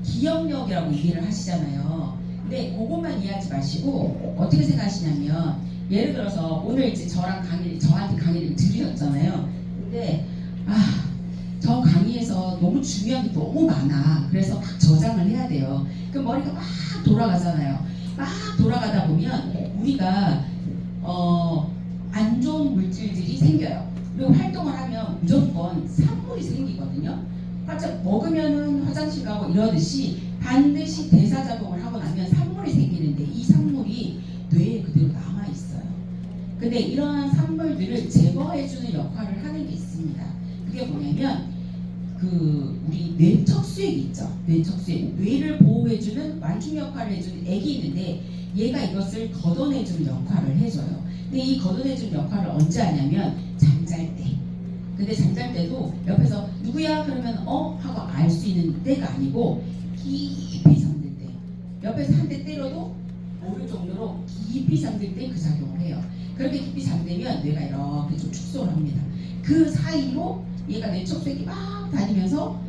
기억력이라고 얘기를 하시잖아요. 근데 그것만 이해하지 마시고 어떻게 생각하시냐면 예를 들어서 오늘 이제 저한테 강의를 들으셨잖아요. 근데 저 강의에서 너무 중요한 게 너무 많아. 그래서 막 저장을 해야 돼요. 그럼 머리가 막 돌아가잖아요. 막 돌아가다 보면 우리가 안 좋은 물질들이 생겨요. 그리고 활동을 하면 무조건 산물이 생기거든요. 먹으면은 화장실 가고 이러듯이 반드시 대사작용을 하고 나면 산물이 생기는데 이 산물이 뇌에 그대로 남아있어요. 근데 이러한 산물들을 제거해주는 역할을 하는 게 있습니다. 그게 뭐냐면 우리 뇌척수액이 있죠. 뇌척수액. 뇌를 보호해주는 완충 역할을 해주는 액이 있는데 얘가 이것을 걷어내주는 역할을 해줘요. 근데 이 걷어내주는 역할을 언제 하냐면 잠잘 때. 근데 잠잘 때도 옆에서 누구야? 그러면 하고 알 수 있는 때가 아니고 깊이 잠들 때. 옆에서 한 대 때려도 모를 정도로 깊이 잠들 때 그 작용을 해요. 그렇게 깊이 잠들면 뇌가 이렇게 좀 축소를 합니다. 그 사이로 얘가 뇌척수액이 막 다니면서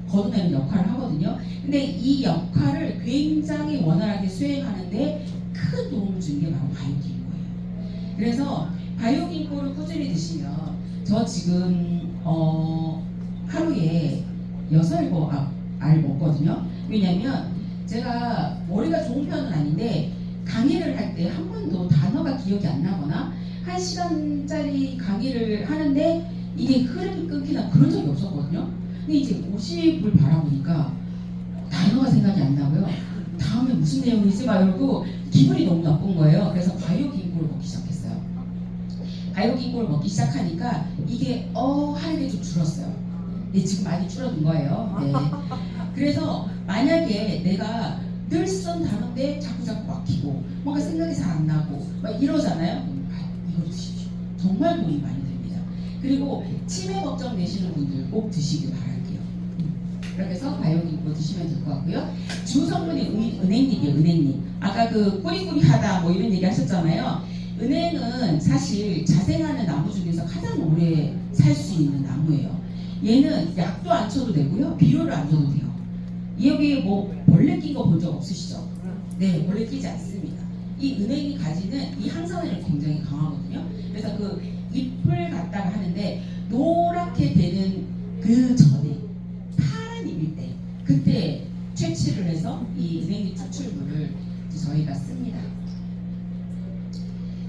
걷어내는 역할을 하거든요. 근데 이 역할을 굉장히 원활하게 수행하는데 큰 도움을 주는 게 바로 바이오긴코예요. 그래서 바이오긴코를 꾸준히 드시면 저 지금 하루에 6-7알 먹거든요. 왜냐면 제가 머리가 좋은 편은 아닌데 강의를 할 때 한 번도 단어가 기억이 안 나거나 1시간짜리 강의를 하는데 이게 흐름이 끊기나 그런 적이 없었거든요. 근데 이제 50을 바라보니까 단어가 생각이 안 나고요. 다음에 무슨 내용이지? 막 이러고 기분이 너무 나쁜 거예요. 그래서 바이오긴코를 먹기 시작했어요. 바이오긴코를 먹기 시작하니까 이게 하는 게 좀 줄었어요. 네, 지금 많이 줄어든 거예요. 네. 그래서 만약에 내가 늘 쓴 단어인데 자꾸 막히고 뭔가 생각이 잘 안 나고 막 이러잖아요. 이거 드십시오. 정말 도움이 많이 됩니다. 그리고 치매 걱정 되시는 분들 꼭 드시길 바랄게요. 그렇게 해서 바이오긴코 드시면 될 것 같고요. 주 성분이 은행잎이에요. 은행잎. 아까 그 꾸리꾸리하다 뭐 이런 얘기 하셨잖아요. 은행은 사실 자생하는 나무 중에서 가장 오래 살 수 있는 나무예요. 얘는 약도 안 쳐도 되고요. 비료를 안 줘도 돼요. 여기 뭐 벌레 낀 거 본 적 없으시죠? 네, 벌레 끼지 않습니다. 이 은행이 가지는 이 항산화력이 굉장히 강하거든요. 그래서 그 잎을 갖다가 하는데 노랗게 되는 그 전에 파란 잎일 때 그때 채취를 해서 이 은행잎 추출물을 저희가 씁니다.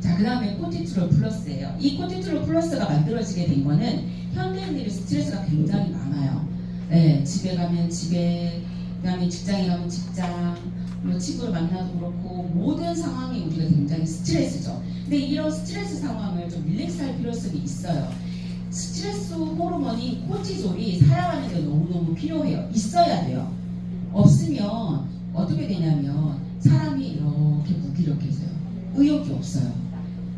자, 그 다음에 코티트롤 플러스예요. 이 코티트롤 플러스가 만들어지게 된 거는 현대인들이 스트레스가 굉장히 많아요. 네, 집에 가면 집에, 그 다음에 직장에 가면 직장, 뭐 친구를 만나도 그렇고 모든 상황이 우리가 굉장히 스트레스죠. 근데 이런 스트레스 상황을 좀 릴렉스할 필요성이 있어요. 스트레스 호르몬인 코티졸이 살아가는 데 너무너무 필요해요. 있어야 돼요. 없으면 어떻게 되냐면 사람이 이렇게 무기력해져요. 의욕이 없어요.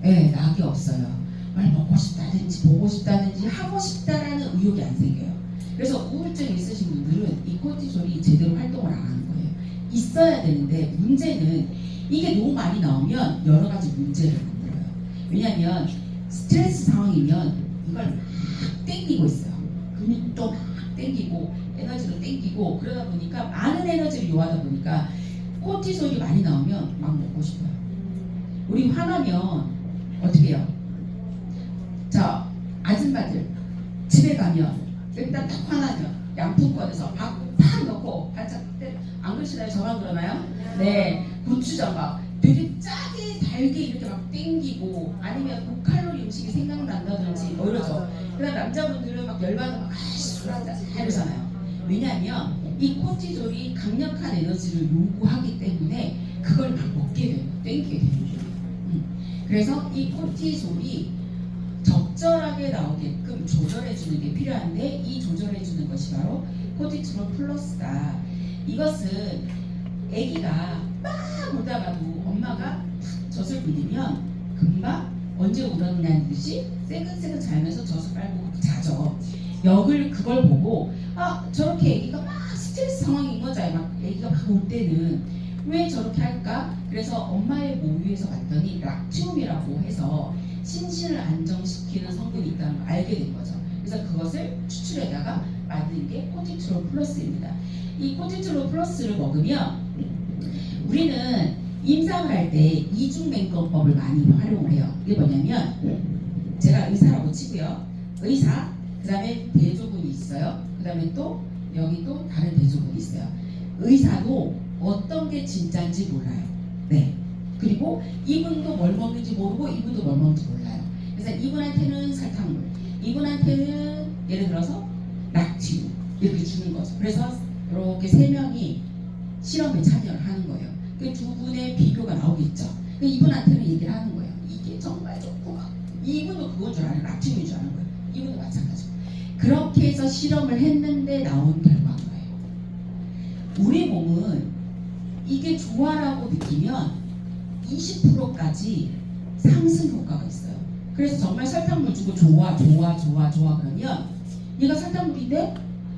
네, 낙이 없어요. 뭘 먹고 싶다든지 보고 싶다든지 하고 싶다라는 의욕이 안 생겨요. 그래서 우울증이 있으신 분들은 이 코티졸이 제대로 활동을 안 하는 거예요. 있어야 되는데 문제는 이게 너무 많이 나오면 여러 가지 문제를 만들어요. 왜냐하면 스트레스 상황이면 이걸 막 땡기고 있어요. 근육도 막 땡기고 에너지로 땡기고 그러다 보니까 많은 에너지를 요하다 보니까 코티솔이 많이 나오면 막 먹고 싶어요. 우리 화나면 어떻게 해요? 자, 아줌마들 집에 가면 일단 딱 화나면 양푼 꺼내서 밥 팍 넣고 반짝 안 그러시나요? 저만 그러나요? 네, 고추장 막 되게 짜게 달게 이렇게 막 땡기고 아니면 고칼로리 음식이 생각난다든지 뭐 이러죠. 그다음 남자분들은 막 열받아 막 술 한잔 이러잖아요. 왜냐하면 이 코티졸이 강력한 에너지를 요구하기 때문에 그걸 막 먹게 되고 땡기게 되는 거예요. 그래서 이 코티졸이 적절하게 나오게끔 조절해주는 게 필요한데 이 조절해주는 것이 바로 코티졸 플러스다. 이것은 아기가 막 울다가도 엄마가 젖을 불리면 금방 언제 울었냐는 듯이 새근새근 자면서 젖을 빨고 자죠. 역을 그걸 보고 저렇게 아기가 막 스트레스 상황인 거죠. 막 아기가 막 울 때는 왜 저렇게 할까? 그래서 엄마의 모유에서 봤더니 락티움이라고 해서 심신을 안정시키는 성분이 있다는 걸 알게 된 거죠. 그래서 그것을 추출해다가 만든 게 코티졸 플러스입니다. 이 코티졸 플러스를 먹으면 우리는 임상을 할 때 이중맹건법을 많이 활용을 해요. 이게 뭐냐면 제가 의사라고 치고요. 의사, 그 다음에 대조군이 있어요. 그 다음에 또 여기 또 다른 대조군이 있어요. 의사도 어떤 게 진짜인지 몰라요. 네. 그리고 이분도 뭘 먹는지 모르고 이분도 뭘 먹는지 몰라요. 그래서 이분한테는 설탕물, 이분한테는 예를 들어서 락티움 이렇게 주는 거죠. 그래서 이렇게 세 명이 실험에 참여를 하는 거예요. 그 두 분의 비교가 나오겠죠. 이분한테는 얘기를 하는 거예요. 이게 정말 좋고 이분도 그건 줄 아는 락티움인 줄 아는 거예요. 이분도 마찬가지고. 그렇게 해서 실험을 했는데 나온 결과인 거예요. 우리 몸은 이게 좋아라고 느끼면 20%까지 상승 효과가 있어요. 그래서 정말 설탕물 주고 좋아 그러면 얘가 설탕물인데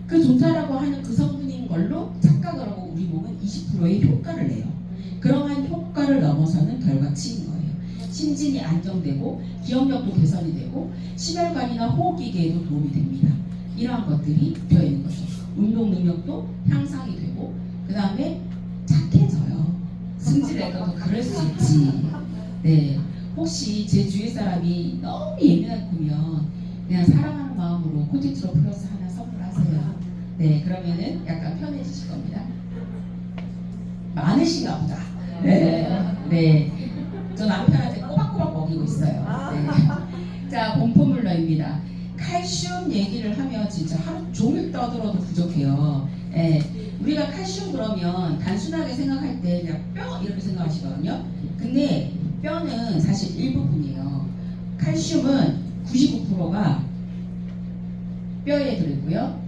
그 좋다라고 하는 그 성분인 걸로 착각을 하고 우리 몸은 20%의 효과를 내요. 그러한 효과를 넘어서는 결과치인 거예요. 심진이 안정되고 기억력도 개선이 되고 심혈관이나 호흡기계에도 도움이 됩니다. 이러한 것들이 되어 있는 거죠. 운동 능력도 향상이 되고 그 다음에 착해져요. 승질내도 그럴 수 있지. 네, 혹시 제 주위 사람이 너무 예민하면 그냥 사랑하는 마음으로 코티졸 플러스 하나 선물하세요. 네, 그러면은 약간 편해지실 겁니다. 많으신가 보다. 네. 저 남편한테 꼬박꼬박 먹이고 있어요. 네. 자, 공포물러입니다. 칼슘 얘기를 하면 진짜 하루 종일 떠들어도 부족해요. 네. 우리가 칼슘 그러면 단순하게 생각할 때 그냥 뼈 이렇게 생각하시거든요. 근데 뼈는 사실 일부분이에요. 칼슘은 99%가 뼈에 들어있고요.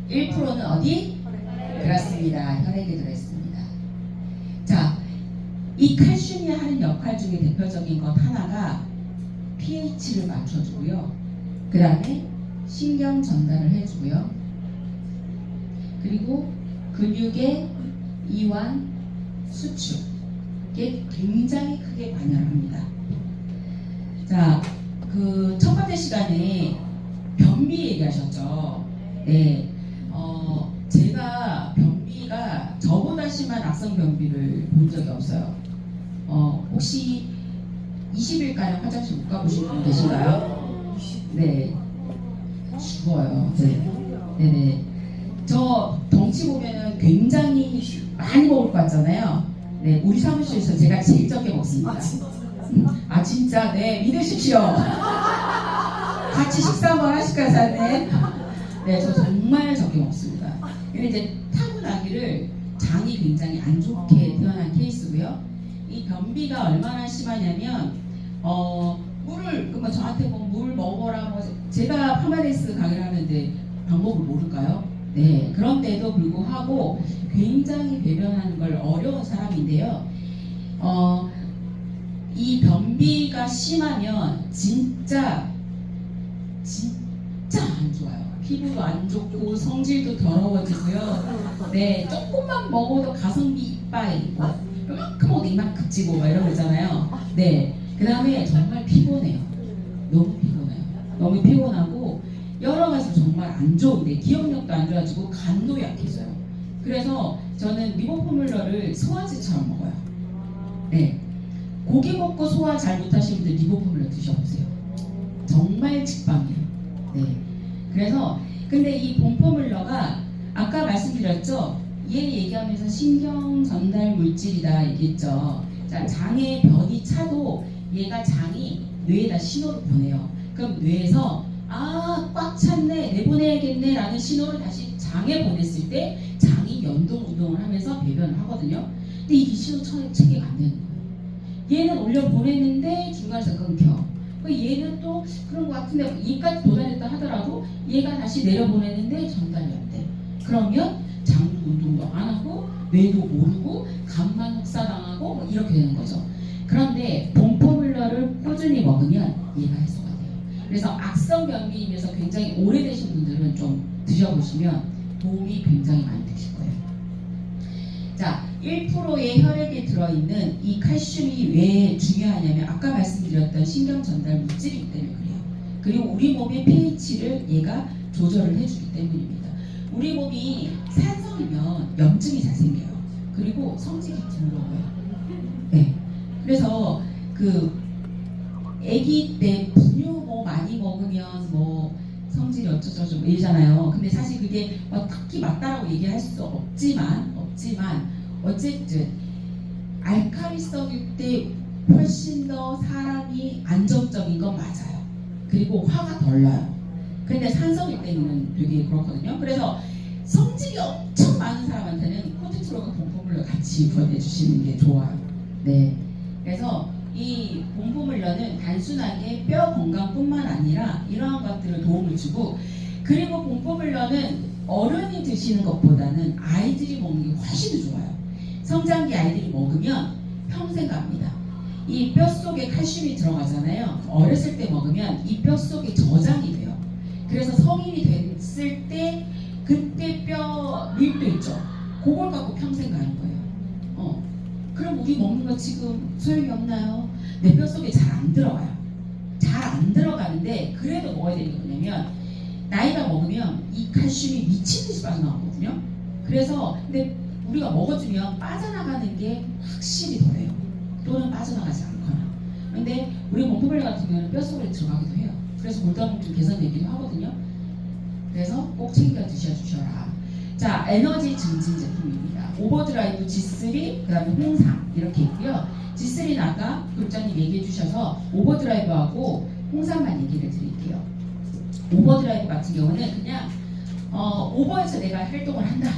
1%는 어디? 그렇습니다. 혈액에 들어있습니다. 자, 이 칼슘이 하는 역할 중에 대표적인 것 하나가 pH를 맞춰주고요. 그 다음에 신경 전달을 해주고요. 그리고 근육의 이완, 수축에 굉장히 크게 관여를 합니다. 자, 그 첫 번째 시간에 변비 얘기하셨죠. 네, 제가 변비가 저보다 심한 악성 변비를 본 적이 없어요. 혹시 20일가량 화장실 못 가보신 분 계신가요? 네, 죽어요. 네네. 저 덩치 보면은 굉장히 많이 먹을 것 같잖아요. 네, 우리 사무실에서 제가 제일 적게 먹습니다. 진짜? 네, 믿으십시오. 같이 식사 한번 하실까요, 사장님? 네, 저 정말 적게 먹습니다. 근데 이제 타고나기를 장이 굉장히 안 좋게 태어난 케이스고요. 이 변비가 얼마나 심하냐면 물을 그러면 저한테 뭐 물 먹어라 뭐 제가 파마레스 강의를 하는데 방법을 모를까요? 네, 그런데도 불구하고 굉장히 배변하는 걸 어려운 사람인데요. 이 변비가 심하면 진짜 안 좋아요. 피부도 안 좋고 성질도 더러워지고요. 네, 조금만 먹어도 가성비 이빠이 이만큼 먹어도 이만큼 찌고 막 이런 거 있잖아요. 네, 그 다음에 정말 피곤해요. 너무 피곤하고 여러 가지로 정말 안 좋은데 기억력도 안 좋아지고 간도 약해져요. 그래서 저는 리보포뮬러를 소화제처럼 먹어요. 네, 고기 먹고 소화 잘 못하시는 분들 리보포뮬러 드셔보세요. 정말 직방이에요. 네, 그래서 근데 이 본포뮬러가 아까 말씀드렸죠. 얘 얘기하면서 신경 전달 물질이다 얘기했죠. 자, 장에 변이 차도 얘가 장이 뇌에다 신호를 보내요. 그럼 뇌에서 꽉 찼네 내보내야겠네 라는 신호를 다시 장에 보냈을 때 장이 연동 운동을 하면서 배변을 하거든요. 근데 이 신호 체계가 안 되는 거예요. 얘는 올려 보냈는데 중간에서 끊겨. 얘는 또 그런 것 같은데 얘까지 도달했다 하더라도 얘가 다시 내려보내는데 전달이 안 돼. 그러면 장도 운동도 안 하고 뇌도 모르고 간만 혹사당하고 뭐 이렇게 되는 거죠. 그런데 본포뮬러를 꾸준히 먹으면 얘가 해소가 돼요. 그래서 악성 변비임에서 굉장히 오래되신 분들은 좀 드셔보시면 도움이 굉장히 많이 되실 거예요. 자, 1%의 혈액에 들어있는 이 칼슘이 왜 중요하냐면 아까 말씀드렸던 신경 전달 물질이기 때문에 그래요. 그리고 우리 몸의 pH를 얘가 조절을 해주기 때문입니다. 우리 몸이 산성이면 염증이 잘 생겨요. 그리고 성질이 더러워요. 네. 그래서 그 아기 때 분유 뭐 많이 먹으면 뭐 성질이 어쩌저쩌고 이러잖아요. 근데 사실 그게 특히 맞다라고 얘기할 수 없지만 어쨌든 알칼리성일 때 훨씬 더 사람이 안정적인 건 맞아요. 그리고 화가 덜 나요. 근데 산성일 때는 되게 그렇거든요. 그래서 성질이 엄청 많은 사람한테는 코티트롤과 본포뮬러 같이 보내주시는 게 좋아요. 네. 그래서 이 본포뮬러는 단순하게 뼈 건강뿐만 아니라 이러한 것들을 도움을 주고, 그리고 본포뮬러는 어른이 드시는 것보다는 아이들이 먹는 게 훨씬 더 좋아요. 성장기 아이들이 먹으면 평생 갑니다. 이 뼈 속에 칼슘이 들어가잖아요. 어렸을 때 먹으면 이 뼈 속에 저장이 돼요. 그래서 성인이 됐을 때 그때 뼈 밀도 있죠. 그걸 갖고 평생 가는 거예요. 그럼 우리 먹는 거 지금 소용이 없나요? 내 뼈 속에 잘 안 들어가요. 잘 안 들어가는데 그래도 먹어야 되는 게 뭐냐면 나이가 먹으면 이 칼슘이 미친 듯이 빠져나오거든요. 그래서 근데 우리가 먹어주면 빠져나가는 게 확실히 덜해요. 또는 빠져나가지 않거나. 근데 우리 본포뮬러 같은 경우는 뼈 속에 들어가기도 해요. 그래서 골다공증 개선되기도 하거든요. 그래서 꼭 챙겨 드셔주셔라. 자, 에너지 증진 제품입니다. 오버드라이브 G3, 그 다음에 홍삼 이렇게 있고요. G3는 아까 국장님 얘기해 주셔서 오버드라이브하고 홍삼만 얘기를 드릴게요. 오버드라이브 같은 경우는 그냥 오버에서 내가 활동을 한다.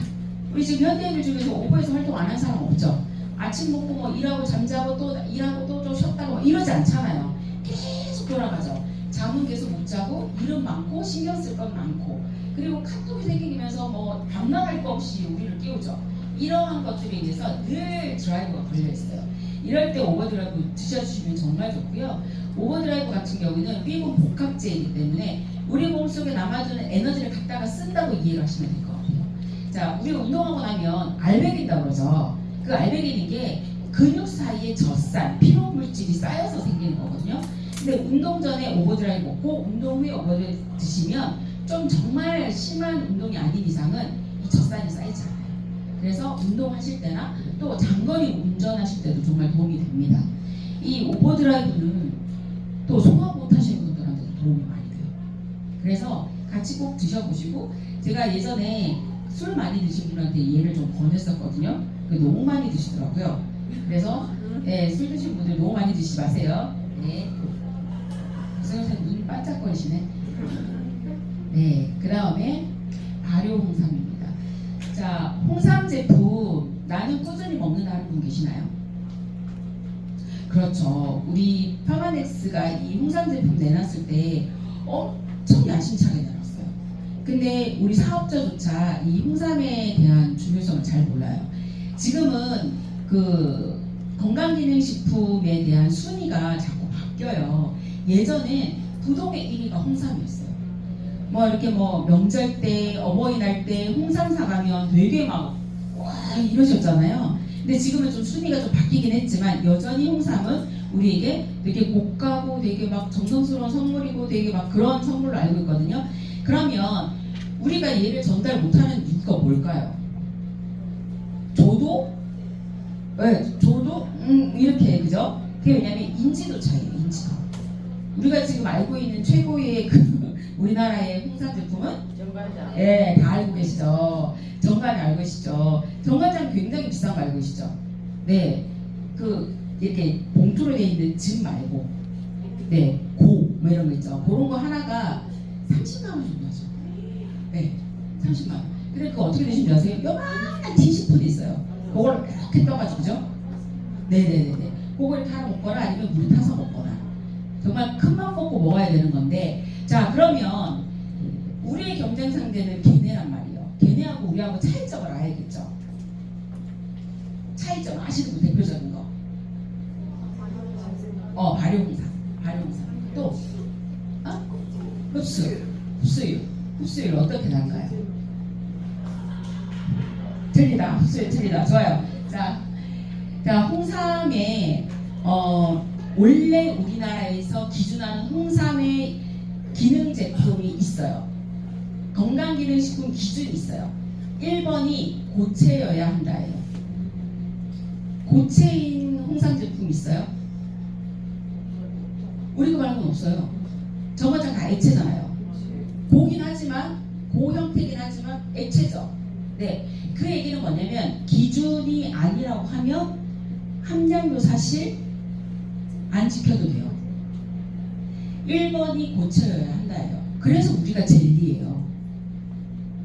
우리 지금 현대인들 중에서 오버에서 활동 안 한 사람 없죠? 아침 먹고 뭐 일하고 잠자고 또 일하고 또 좀 쉬었다고 뭐 이러지 않잖아요. 계속 돌아가죠. 잠은 계속 못 자고 일은 많고 신경 쓸 건 많고 그리고 카톡이 생기면서 뭐 밤낮할 거 없이 우리를 깨우죠. 이러한 것들에 의해서 늘 드라이브가 걸려 있어요. 이럴 때 오버드라이브 드셔주시면 정말 좋고요. 오버드라이브 같은 경우는 B군 복합제이기 때문에 우리 몸속에 남아주는 에너지를 갖다가 쓴다고 이해를 하시면 될 것 같아요. 자, 우리가 운동하고 나면 알배긴다고 그러죠. 그 알배기는 게 근육 사이에 젖산, 피로물질이 쌓여서 생기는 거거든요. 근데 운동 전에 오버드라이브 먹고 운동 후에 오버드라이브 드시면 좀 정말 심한 운동이 아닌 이상은 이 젖산이 쌓이지 않아요. 그래서 운동하실 때나 또 장거리 운전하실 때도 정말 도움이 됩니다. 이 오버드라이브는 또 소화 못하시는 분들한테도 도움이 많이 돼요. 그래서 같이 꼭 드셔보시고, 제가 예전에 술 많이 드신 분한테 얘를 좀 권했었거든요. 너무 많이 드시더라고요. 그래서 술 드신 분들 너무 많이 드시지 마세요. 네. 선생님 눈이 반짝거리시네. 네, 그 다음에 발효 홍삼입니다. 자, 홍삼 제품 나는 꾸준히 먹는다 하는 분 계시나요? 그렇죠. 우리 파마넥스가 이 홍삼 제품 내놨을 때 엄청 야심차게 내놨어요. 근데 우리 사업자조차 이 홍삼에 대한 중요성을 잘 몰라요. 지금은 그 건강기능식품에 대한 순위가 자꾸 바뀌어요. 예전에 부동의 1위가 홍삼이었어요. 뭐 이렇게 뭐 명절 때, 어버이날 때 홍삼 사가면 되게 막 와 이러셨잖아요. 근데 지금은 좀 순위가 좀 바뀌긴 했지만 여전히 홍삼은 우리에게 되게 고가고 되게 막 정성스러운 선물이고 되게 막 그런 선물로 알고 있거든요. 그러면 우리가 얘를 전달 못하는 이유가 뭘까요? 저도 이렇게 그죠? 그게 왜냐면 인지도 차이예요. 인지도. 우리가 지금 알고 있는 최고의 우리나라의 홍삼 제품은 정관장. 다 알고 계시죠. 정관장 알고 계시죠. 정관장 굉장히 비싼 거 알고 계시죠. 네, 이렇게 봉투로 되어 있는 즙 말고 뭐 이런 거 있죠. 그런 거 하나가 30만 원 정도 하죠. 30만 원. 근데 그거 어떻게 드시는지 아세요? 요만한 티슈푼이 있어요. 그걸 이렇게 떠가지고 그죠? 네네네네. 그걸 타서 먹거나 아니면 물에 타서 먹거나. 정말 큰맘 먹고 먹어야 되는 건데, 자, 그러면 우리의 경쟁 상대는 걔네란 말이에요. 걔네하고 우리하고 차이점을 알아야겠죠. 차이점 아시는 분 대표적인 거. 발효홍삼. 또 흡수율 어떻게 달까요? 틀리다. 흡수율 틀리다. 좋아요. 자, 홍삼의 원래 우리나라에서 기준하는 홍삼의 기능 제품이 있어요. 건강기능식품 기준이 있어요. 1번이 고체여야 한다예요. 고체인 홍삼 제품 있어요? 우리 거 말고는 없어요. 정관장 다 액체잖아요. 고긴 하지만 고 형태긴 하지만 액체죠. 네, 그 얘기는 뭐냐면 기준이 아니라고 하면 함량도 사실 안 지켜도 돼요. 1번이 고쳐여야 한다예요. 그래서 우리가 젤리예요.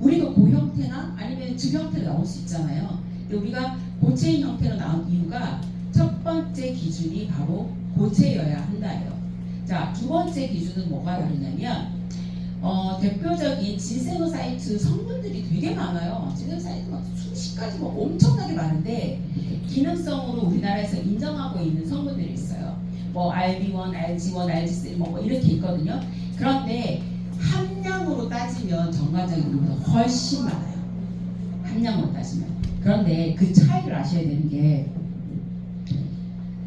우리가 고 형태나 아니면 즙 형태로 나올 수 있잖아요. 근데 우리가 고체인 형태로 나온 이유가 첫 번째 기준이 바로 고체여야 한다예요. 자, 두 번째 기준은 뭐가 다르냐면 대표적인 진세노사이트 성분들이 되게 많아요. 진세노사이트 막 수십 가지 엄청나게 많은데 기능성으로 우리나라에서 인정하고 있는 성분들이 있어요. 뭐 RB1, RG1, RG3 뭐 이렇게 있거든요. 그런데 함량으로 따지면 정관장이 우리보다 훨씬 많아요. 함량으로 따지면. 그런데 그 차이를 아셔야 되는 게,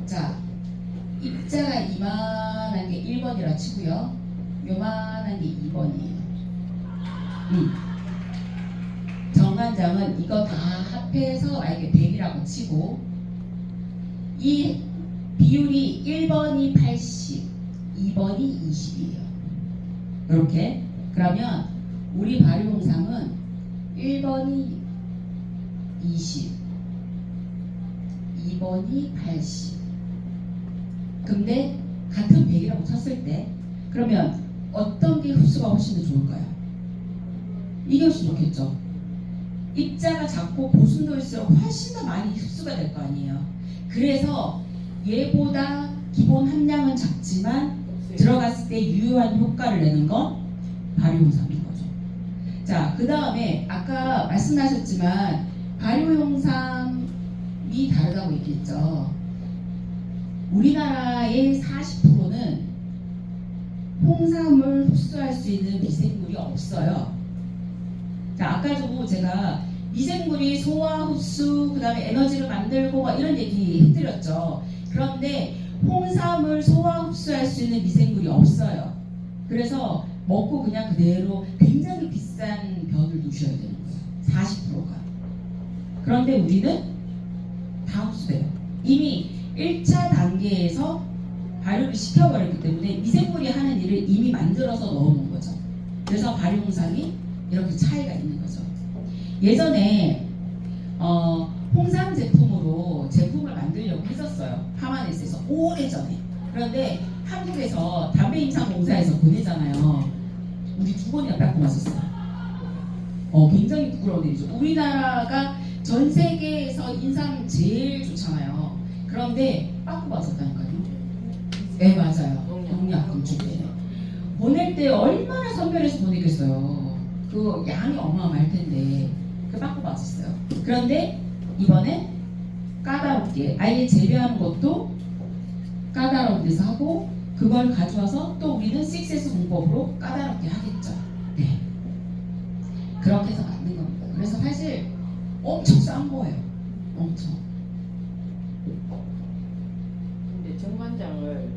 자, 입자가 이만한 게 1번이라 치고요. 요만한 게 2번이에요. 정관장은 이거 다 합해서 만약에 100이라고 치고, 이 비율이 1번이 80, 2번이 20이에요. 이렇게. 그러면 우리 발효홍삼은 1번이 20, 2번이 80. 근데 같은 100이라고 쳤을 때 그러면 어떤 게 흡수가 훨씬 더 좋을까요? 이게 훨씬 좋겠죠. 입자가 작고 보순도일수록 훨씬 더 많이 흡수가 될 거 아니에요. 그래서 얘보다 기본 함량은 작지만 들어갔을 때 유효한 효과를 내는 건 발효홍삼인 거죠. 자, 그 다음에 아까 말씀하셨지만 발효홍삼이 다르다고 얘기했죠. 우리나라의 40%는 홍삼을 흡수할 수 있는 미생물이 없어요. 자, 아까도 제가 미생물이 소화, 흡수, 그 다음에 에너지를 만들고 막 이런 얘기 해드렸죠. 그런데 홍삼을 소화, 흡수할 수 있는 미생물이 없어요. 그래서 먹고 그냥 그대로 굉장히 비싼 변을 두셔야 되는 거예요. 40%가. 그런데 우리는 다 흡수돼요. 이미 1차 단계에서 발효를 시켜버렸기 때문에 미생물이 하는 일을 이미 만들어서 넣어놓은 거죠. 그래서 발효홍삼이 이렇게 차이가 있는 거죠. 예전에 홍삼 제품으로 제품을 만들려고 했었어요. 파마네스에서 오래전에. 그런데 한국에서 담배임상공사에서 보내잖아요. 우리 2번이나 닦고 왔었어요. 굉장히 부끄러운 일이죠. 우리나라가 전 세계에서 인삼 제일 좋잖아요. 그런데 빠꾸 맞았다니까요. 네, 맞아요. 농약금 주게. 보낼 때 얼마나 선별해서 보내겠어요. 그 양이 어마어마할 텐데 그 빠꾸 맞았어요. 그런데 이번에 까다롭게 아예 재배하는 것도 까다로운 데서 하고 그걸 가져와서 또 우리는 6S 공법으로 까다롭게 하겠죠. 네. 그렇게 해서 만든 겁니다. 그래서 사실 엄청 싼 거예요. 엄청. 근데 정관장을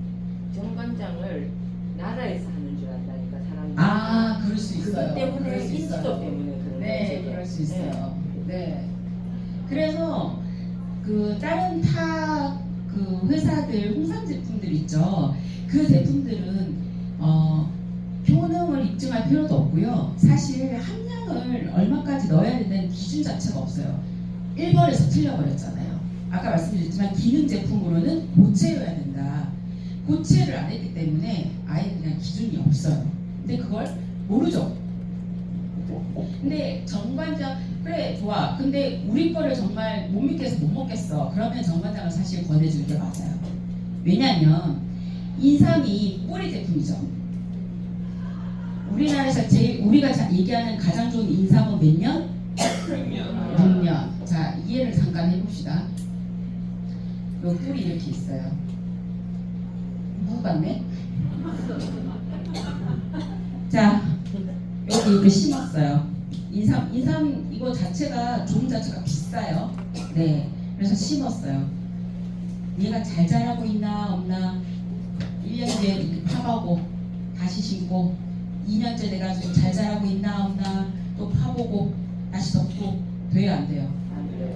나라에서 하는 줄 안다니까 사람들이. 아, 그럴 수 그것 있어요. 때문에 그럴 수 인지도 있어요. 때문에 그런 네, 거죠. 그럴 수 있어요. 네. 그래서 그 다른 타 그 회사들 홍삼 제품들 있죠. 그 제품들은 효능을 입증할 필요도 없고요. 사실 함량을 얼마까지 넣어야 된다는 기준 자체가 없어요. 1번에서 틀려버렸잖아요. 아까 말씀드렸지만 기능 제품으로는 고체여야 된다. 고체를 안 했기 때문에 아예 그냥 기준이 없어요. 근데 그걸 모르죠. 근데 정관장 그래 좋아. 근데 우리 거를 정말 못 믿겠어 못 먹겠어. 그러면 정관장을 사실 권해주는 게 맞아요. 왜냐하면 인삼이 뿌리 제품이죠. 우리나라에서 우리가 얘기하는 가장 좋은 인삼은 몇 년? 100년. 6년. 자 이해를 잠깐 해봅시다. 요 뿔이 이렇게 있어요. 무 같네. 자 여기 이렇게 심었어요. 인삼 이거 자체가 종 자체가 비싸요. 네, 그래서 심었어요. 얘가 잘 자라고 있나 없나 1년 뒤에 이렇게 파보고 다시 심고 2년째 내가 지금 잘 자라고 있나 없나 또 파보고 다시 덮고 돼요 안 돼요?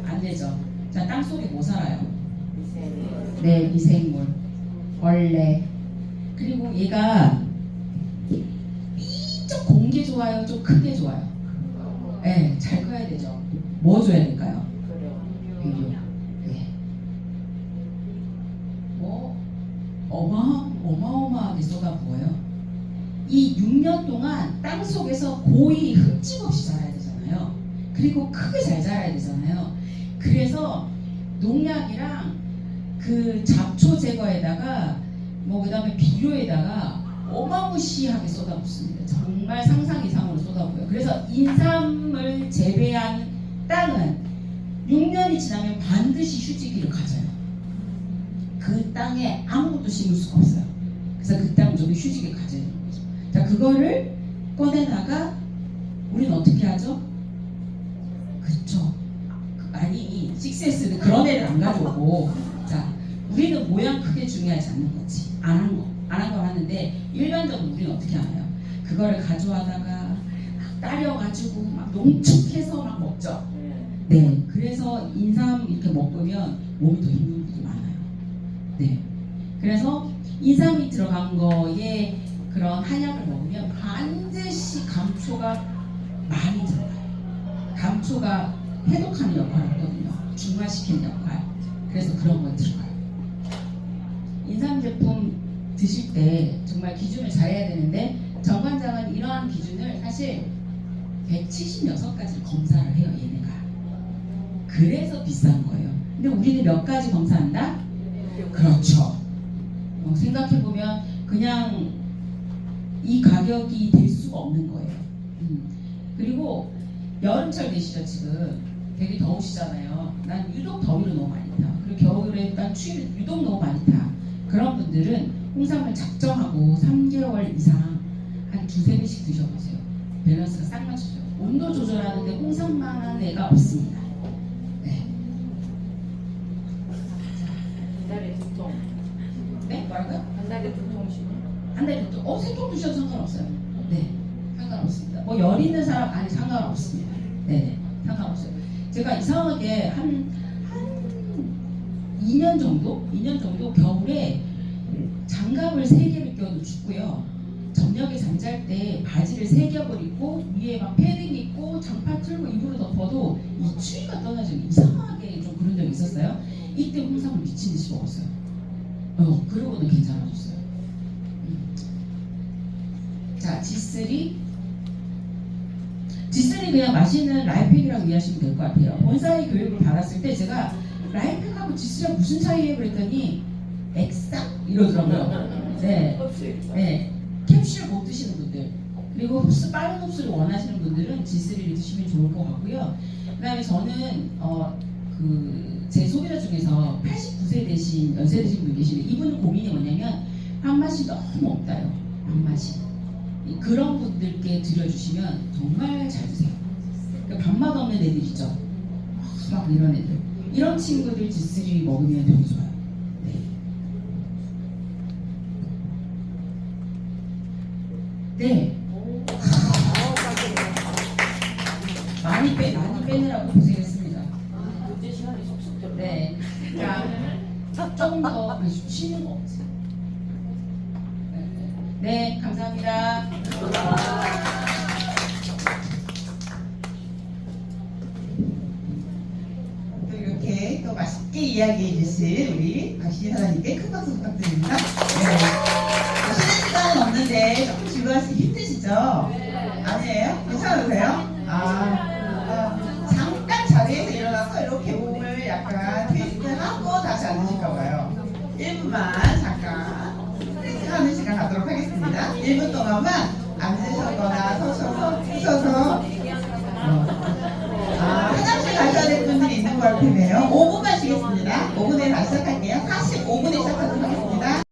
안 되죠. 자 땅 속에 뭐 살아요? 네, 미생물, 벌레. 그리고 얘가 좀 공기 좋아요, 좀 크게 좋아요. 네, 잘 커야 되죠. 뭐 줘야 될까요? 비료. 네. 뭐 어마어마하게 쏟아부어요. 이 6년 동안 땅 속에서 고이 흠집 없이 자라야 되잖아요. 그리고 크게 잘 자라야 되잖아요. 그래서 농약이랑 그 잡초 제거에다가 뭐 그다음에 비료에다가 어마무시하게 쏟아붓습니다. 정말 상상 이상으로 쏟아부어요. 그래서 인삼을 재배한 땅은 6년이 지나면 반드시 휴지기를 가져요. 그 땅에 아무것도 심을 수가 없어요. 그래서 그 땅 저기 휴지기를 가져야 되는 거죠. 자 그거를 꺼내다가 우리는 어떻게 하죠? 그쵸. 아니 6S는 그런 애를 안 가져오고 자 우리는 모양 크게 중요하지 않는 거지. 안 한 걸 하는데 일반적으로 우리는 어떻게 하나요? 그거를 가져와다가 막 따려가지고 막 농축해서 막 먹죠. 네, 그래서 인삼 이렇게 먹으면 몸이 더 힘든 분이 많아요. 네, 그래서 인삼이 들어간 거에 그런 한약을 먹으면 반드시 감초가 많이 들어가요. 감초가 해독하는 역할을 하거든요. 중화시키는 역할. 그래서 그런 거 들어가요. 인삼 제품 드실 때 정말 기준을 잘해야 되는데 정관장은 이러한 기준을 사실 176가지 검사를 해요. 얘네가. 그래서 비싼 거예요. 근데 우리는 몇 가지 검사한다? 그렇죠. 생각해보면 그냥 이 가격이 될 수가 없는 거예요. 그리고 여름철 되시죠 지금. 되게 더우시잖아요. 난 유독 더위를 너무 많이 타. 그리고 겨울에 난 추위를 유독 너무 많이 타. 그런 분들은 홍삼을 작정하고 3개월 이상 한 2~3배씩 드셔보세요. 밸런스가 싹 맞춰져요. 온도 조절하는데 홍삼만한 애가 없습니다. 네. 한 달에 2통. 네? 뭐라고요? 한 달에 2통씩. 한 달에 또 3통 드셔도 상관없어요. 네. 상관없습니다. 뭐 열 있는 사람 아니 상관없습니다. 네. 상관없어요. 제가 이상하게 한 2년 정도 겨울에 장갑을 3개를 껴도 춥고요. 저녁에 잠잘 때 바지를 3겹을 입고 위에 막 패딩 입고 장판 틀고 이불을 덮어도 이 추위가 떠나지 이상하게 좀 그런 적이 있었어요. 이때 홍삼을 미친 듯이 먹었어요. 그러고는 괜찮아졌어요. 자, G3 그냥 맛있는 라이팩이라고 이해하시면 될 것 같아요. 본사의 교육을 받았을 때 제가 라이팩하고 G3랑 무슨 차이예요? 그랬더니 액상 이러더라고요. 네, 네. 캡슐 못 드시는 분들 그리고 빠른 흡수를 원하시는 분들은 G3를 드시면 좋을 것 같고요. 그다음에 저는 제 소비자 중에서 89세 되신 연세 드신 분 계시는데 이분은 고민이 뭐냐면 밥맛이 너무 없다요. 밥맛이. 그런 분들께 드려주시면 정말 잘 드세요. 그러니까 밥맛 없는 애들 있죠. 막 이런 애들. 이런 친구들 G3 먹으면 되게 좋아요. 네. 네. 하느라고 고생했습니다. 그때 시간이 쏙쏙 들어. 네. 자, 조금 더 쉬는 거 없지? 네, 감사합니다. 또 이렇게 또 맛있게 이야기해 주실 우리 박신희 사장님께 큰 박수 부탁드립니다. 네. 쉬는 시간은 없는데 조금 지루하시기 힘드시죠? 아니에요? 괜찮으세요? 잠깐 자리에서 일어나서 이렇게 몸을 약간 트위스트하고 다시 앉으실까 봐요. 1분만 잠깐 스트레칭하는 시간 갖도록 하겠습니다. 1분 동안만 앉으셨거나 서셔서 화장실 가셔야 될 분들이 있는 것 같네요. 5분만 쉬겠습니다. 5분에 다시 시작할게요. 45분에 시작하도록 하겠습니다.